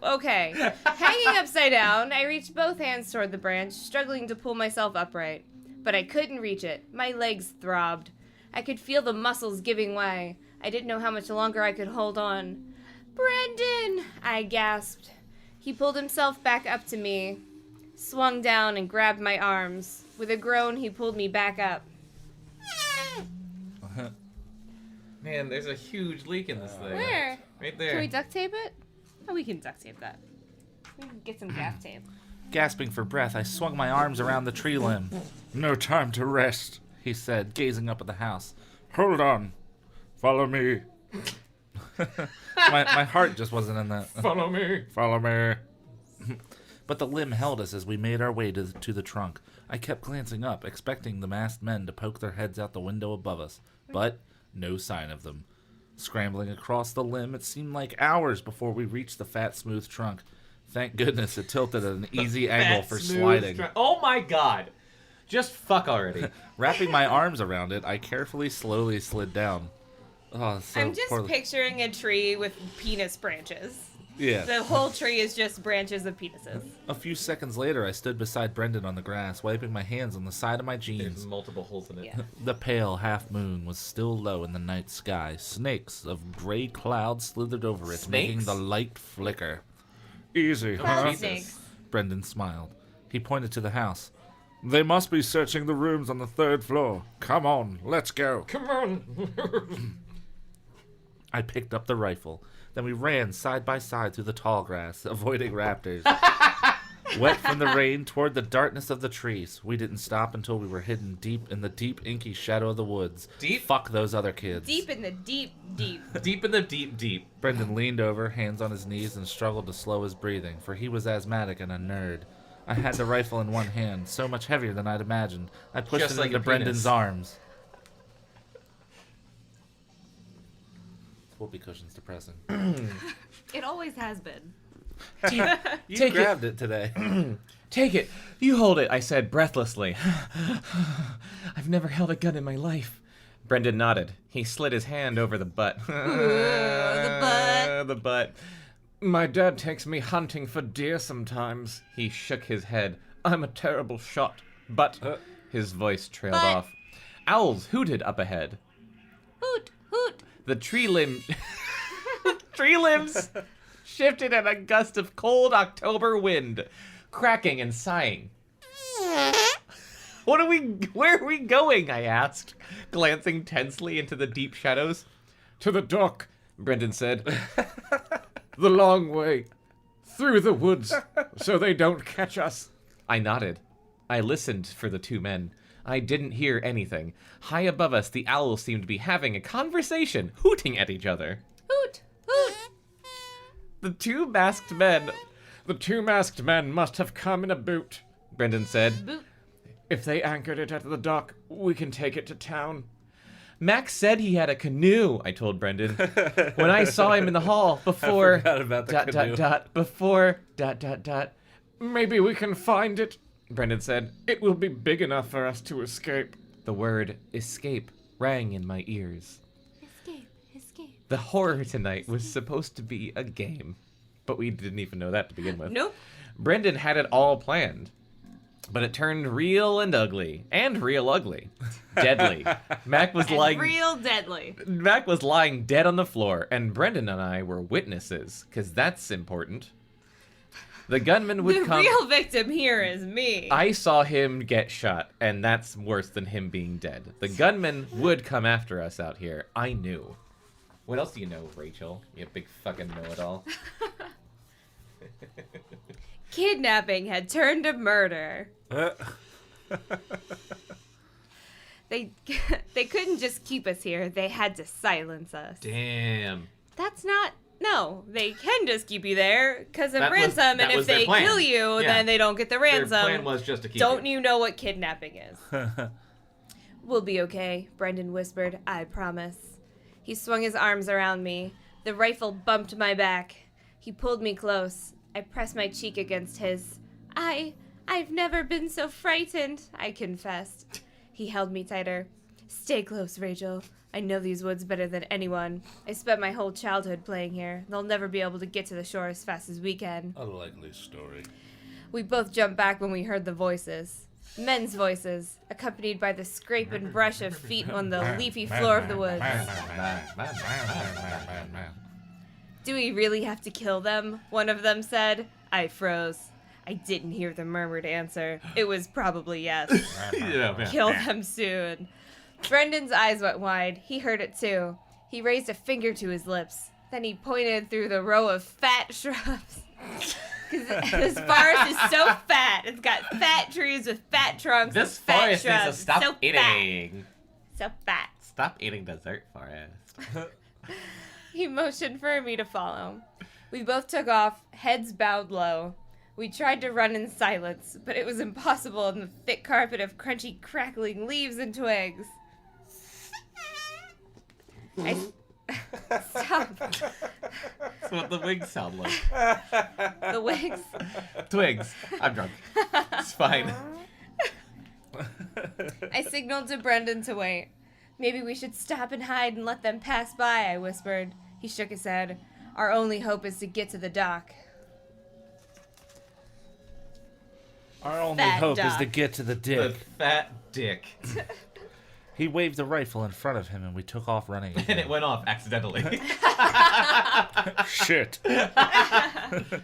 Okay. Hanging upside down, I reached both hands toward the branch, struggling to pull myself upright. But I couldn't reach it. My legs throbbed. I could feel the muscles giving way. I didn't know how much longer I could hold on. Brendan! I gasped. He pulled himself back up to me, swung down and grabbed my arms. With a groan, he pulled me back up. Man, there's a huge leak in this thing. Where? Right there. Can we duct tape it? Oh, we can duct tape that. We can get some gaff tape. Gasping for breath, I swung my arms around the tree limb. No time to rest. He said, gazing up at the house. Hold on. Follow me. My heart just wasn't in that. Follow me. Follow me. But the limb held us as we made our way to the trunk. I kept glancing up, expecting the masked men to poke their heads out the window above us, but no sign of them. Scrambling across the limb, it seemed like hours before we reached the fat, smooth trunk. Thank goodness it tilted at an easy angle for sliding. Oh my god. Just fuck already. Wrapping my arms around it, I carefully, slowly slid down. Oh, so I'm just poorly. picturing a tree with penis branches. Yeah. The whole tree is just branches of penises. A few seconds later, I stood beside Brendan on the grass, wiping my hands on the side of my There's jeans. multiple holes in it. Yeah. The pale half moon was still low in the night sky. Snakes of gray clouds slithered over it, making Snakes? the light flicker. Easy, Cloud huh? Jesus. snakes. Brendan smiled. He pointed to the house. They must be searching the rooms on the 3rd floor. Come on, let's go. Come on. I picked up the rifle. Then we ran side by side through the tall grass, avoiding raptors. Wet from the rain toward the darkness of the trees, we didn't stop until we were hidden deep in the deep, inky shadow of the woods. Deep? Fuck those other kids. Deep in the deep, deep. Deep in the deep, deep. Brendan leaned over, hands on his knees, and struggled to slow his breathing, for he was asthmatic and a nerd. I had the rifle in one hand, so much heavier than I'd imagined. I pushed Just it like into a Brendan's penis. arms. Whoopee cushion's depressing. It always has been. You Take grabbed it today. Take it. You hold it, I said breathlessly. I've never held a gun in my life. Brendan nodded. He slid his hand over the butt. the butt. The butt. My dad takes me hunting for deer sometimes. He shook his head. I'm a terrible shot. But his voice trailed But. off. Owls hooted up ahead. Hoot, hoot. The tree limbs shifted in a gust of cold October wind, cracking and sighing. Where are we going? I asked, glancing tensely into the deep shadows. To the dock, Brendan said. The long way. Through the woods, so they don't catch us. I nodded. I listened for the two men. I didn't hear anything. High above us, the owls seemed to be having a conversation, hooting at each other. Hoot, hoot. The two masked men must have come in a boat, Brendan said. Boot. If they anchored it at the dock, we can take it to town. Max said he had a canoe, I told Brendan. When I saw him in the hall before... I forgot about the canoe. Before... Maybe we can find it, Brendan said. It will be big enough for us to escape. The word escape rang in my ears. Escape, escape. The horror tonight was supposed to be a game. But we didn't even know that to begin with. Nope. Brendan had it all planned. But it turned real and ugly. And real ugly. Deadly. Mac was lying... Real deadly. Mac was lying dead on the floor, and Brendan and I were witnesses, because that's important. The gunman would come... The real victim here is me. I saw him get shot, and that's worse than him being dead. The gunman would come after us out here. I knew. What else do you know, Rachel? You big fucking know-it-all. Kidnapping had turned to murder. They couldn't just keep us here. They had to silence us. Damn. That's not... No, they can just keep you there because of That was- ransom, that and if was their they plan. kill you, Yeah. then they don't get the ransom. Their plan was just to keep Don't you. you know what kidnapping is? We'll be okay, Brendan whispered. I promise. He swung his arms around me. The rifle bumped my back. He pulled me close. I pressed my cheek against his. I've never been so frightened, I confessed. He held me tighter. Stay close, Rachel. I know these woods better than anyone. I spent my whole childhood playing here. They'll never be able to get to the shore as fast as we can. A likely story. We both jumped back when we heard the voices. Men's voices, accompanied by the scrape and brush of feet on the leafy floor of the woods. Do we really have to kill them? One of them said. I froze. I didn't hear the murmured answer. It was probably yes. Kill them soon. Brendan's eyes went wide. He heard it too. He raised a finger to his lips. Then he pointed through the row of fat shrubs. Because this forest is so fat. It's got fat trees with fat trunks. This and fat forest needs to shrubs. stop so eating. Fat. So fat. Stop eating dessert forest. He motioned for me to follow. We both took off, heads bowed low. We tried to run in silence, but it was impossible in the thick carpet of crunchy, crackling leaves and twigs. Stop. That's what the wigs sound like. The wigs. Twigs. I'm drunk. It's fine. I signaled to Brendan to wait. Maybe we should stop and hide and let them pass by, I whispered. He shook his head. Our only hope is to get to the dock. Our only Fat hope is duck. to get to the The dick. fat dick. He waved the rifle in front of him and we took off running again. And it went off accidentally. Shit. The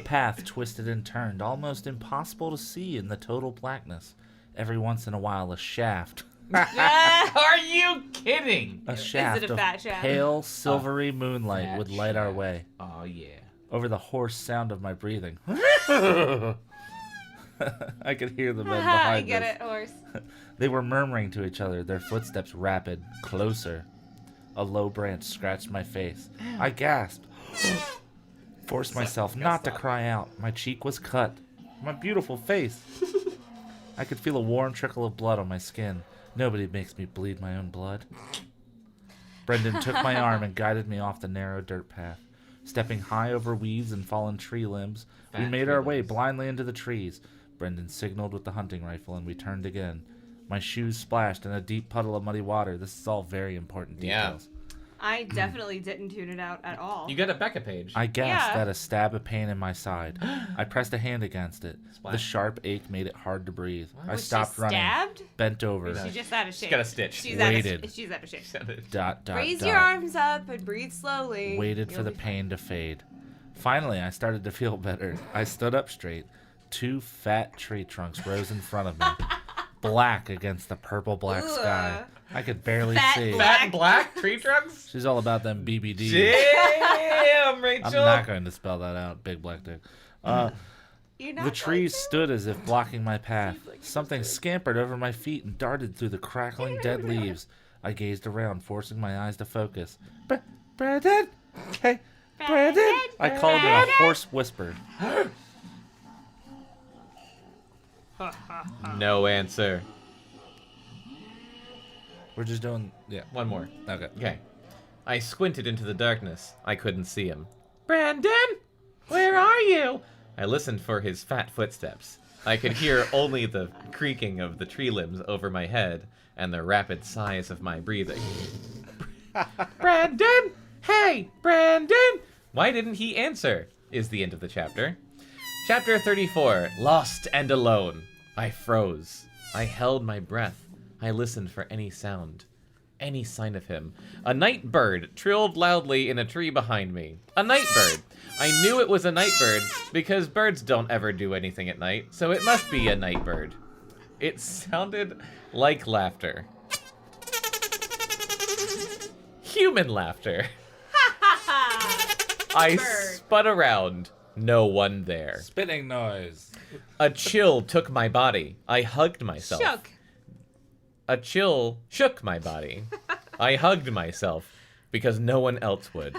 path twisted and turned, almost impossible to see in the total blackness. Every once in a while, a shaft. Are you kidding? A shaft a of fat shaft? pale, silvery moonlight fat would light our shaft. way. Oh, yeah. Over the hoarse sound of my breathing. I could hear the men behind I get us. it, horse. They were murmuring to each other, their footsteps rapid, closer. A low branch scratched my face. I gasped. Forced myself not to cry out. My cheek was cut. My beautiful face. I could feel a warm trickle of blood on my skin. Nobody makes me bleed my own blood. Brendan took my arm and guided me off the narrow dirt path. Stepping high over weeds and fallen tree limbs, we Fat made tree our way limbs. blindly into the trees. Brendan signaled with the hunting rifle and we turned again. My shoes splashed in a deep puddle of muddy water. This is all very important Yeah. details. I definitely didn't tune it out at all. You got a Bekah page. I gasped Yeah. at a stab of pain in my side. I pressed a hand against it. The Splash. sharp ache made it hard to breathe. I Was stopped she running, stabbed? bent over. Or is she just out of shape? got a stitch. She's Waited. She's out of shape. Dot, dot, Raise dot. your arms up and breathe slowly. Waited You'll for the be fine. pain to fade. Finally, I started to feel better. I stood up straight. 2 fat tree trunks rose in front of me, black against the purple-black sky. I could barely Fat see. black- Fat and black tree trunks? She's all about them BBD. Damn, Rachel. I'm not going to spell that out. Big black dick. You're not The going trees to? stood as if blocking my path. Something scampered over my feet and darted through the crackling dead leaves. I gazed around, forcing my eyes to focus. Brandon? Hey, Brandon? I called in a hoarse whisper. No answer. We're just doing... Yeah. One more. Okay. Okay. I squinted into the darkness. I couldn't see him. Brandon? Where are you? I listened for his fat footsteps. I could hear only the creaking of the tree limbs over my head and the rapid sighs of my breathing. Brandon? Hey, Brandon! Why didn't he answer? is the end of the chapter. Chapter 34, Lost and Alone. I froze. I held my breath. I listened for any sound, any sign of him. A night bird trilled loudly in a tree behind me. A night bird. I knew it was a night bird because birds don't ever do anything at night, so it must be a night bird. It sounded like laughter. Human laughter. I spun around. No one there. Spitting noise. A chill took my body. I hugged myself. Shook. A chill shook my body. I hugged myself because no one else would,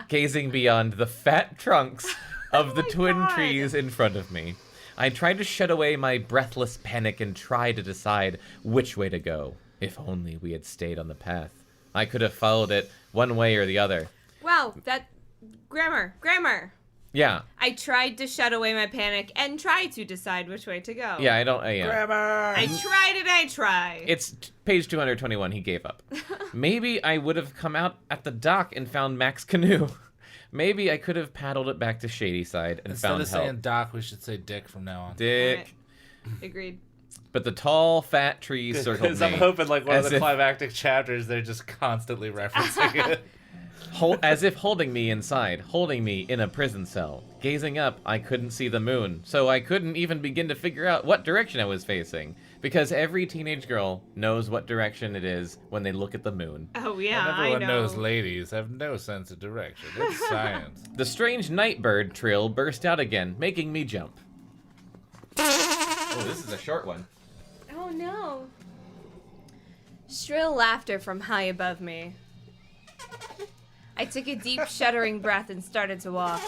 gazing beyond the fat trunks of the twin trees in front of me. I tried to shut away my breathless panic and try to decide which way to go. If only we had stayed on the path. I could have followed it one way or the other. Wow, that grammar. Yeah. I tried to shut away my panic and try to decide which way to go. Yeah, I don't... yeah. Grammar. I tried and I tried. It's page 221. He gave up. Maybe I would have come out at the dock and found Mac's canoe. Maybe I could have paddled it back to Shadyside and Instead found of help. saying Doc, we should say Dick from now on. Dick. Right. Agreed. But the tall, fat trees circled Because me. I'm hoping like one of as the if- climactic chapters, they're just constantly referencing it. As if holding me inside, holding me in a prison cell. Gazing up, I couldn't see the moon, so I couldn't even begin to figure out what direction I was facing. Because every teenage girl knows what direction it is when they look at the moon. Oh, yeah, And everyone I know. knows ladies have no sense of direction. It's science. The strange night bird trill burst out again, making me jump. Oh, this is a short one. Oh, no. Shrill laughter from high above me. I took a deep, shuddering breath and started to walk.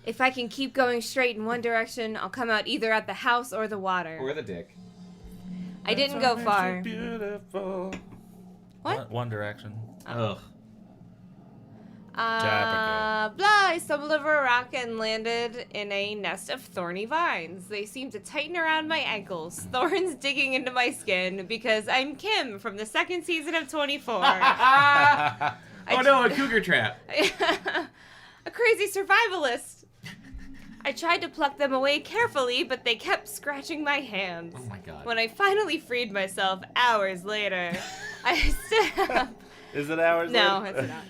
If I can keep going straight in one direction, I'll come out either at the house or the water. Or the dick. I didn't go far. Beautiful. What? One Direction. Ugh. Blah, I stumbled over a rock and landed in a nest of thorny vines. They seemed to tighten around my ankles, thorns digging into my skin because I'm Kim from the second season of 24. Oh no, a cougar trap. A crazy survivalist. I tried to pluck them away carefully, but they kept scratching my hands. Oh my god. When I finally freed myself hours later, I stood up. Is it hours No, later? it's not.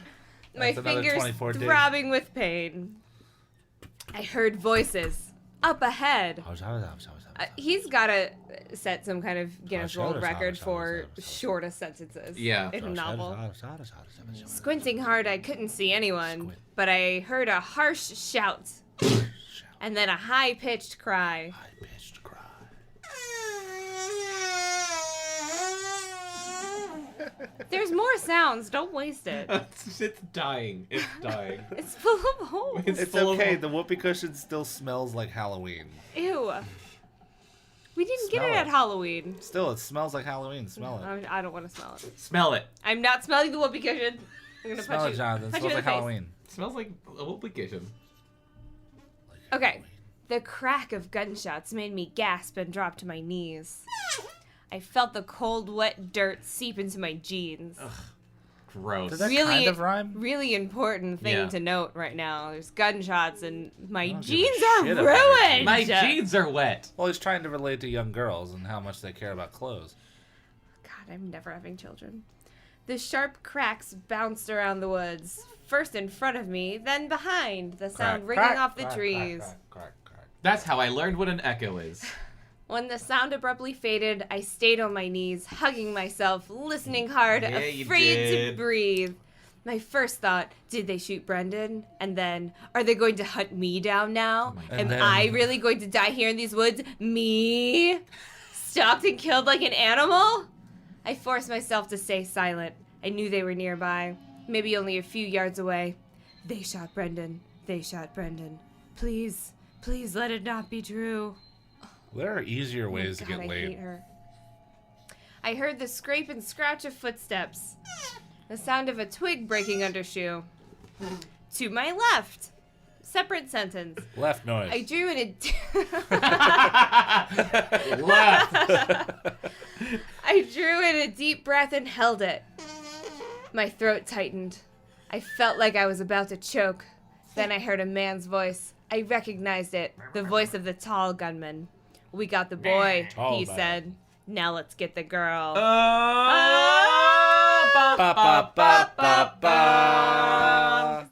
My That's another fingers 24 days. throbbing with pain. I heard voices up ahead. He's got to set some kind of Guinness World Record for shortest sentences Yeah. in a novel. Squinting hard, I couldn't see anyone, but I heard a harsh shout and then a high-pitched cry. There's more sounds. Don't waste it. It's dying. It's dying. It's full of holes. It's full of- okay. The whoopee cushion still smells like Halloween. Ew. We didn't get Smell it it. at Halloween. Still, it smells like Halloween. Smell it. I don't want to smell it. Smell it. I'm not smelling the whoopee cushion. I'm gonna Smell punch it, you. Jonathan. It Punch smells you in like the face. Halloween. It smells like a whoopee cushion. Okay. The crack of gunshots made me gasp and drop to my knees. I felt the cold, wet dirt seep into my jeans. Gross. Did that Really, kind of rhyme? really important thing Yeah. to note right now. There's gunshots and my don't give a jeans are shit about your ruined. My jeans are wet. Well, he's trying to relate to young girls and how much they care about clothes. God, I'm never having children. The sharp cracks bounced around the woods, first in front of me, then behind, the sound ringing off the trees. Crack. That's how I learned what an echo is. When the sound abruptly faded, I stayed on my knees, hugging myself, listening hard, Yeah, you afraid did. to breathe. My first thought, did they shoot Brendan? And then, are they going to hunt me down now? Am And then- I really going to die here in these woods? Me? Stalked and killed like an animal? I forced myself to stay silent. I knew they were nearby, maybe only a few yards away. They shot Brendan. They shot Brendan. Please, please let it not be true. There are easier ways to God, get I laid. hate her. I heard the scrape and scratch of footsteps. The sound of a twig breaking under shoe. To my left. Separate sentence. Left noise. I drew in Left. I drew in a deep breath and held it. My throat tightened. I felt like I was about to choke. Then I heard a man's voice. I recognized it, the voice of the tall gunman. We got the boy, he said. Now let's get the girl. Ba, ba, ba, ba, ba.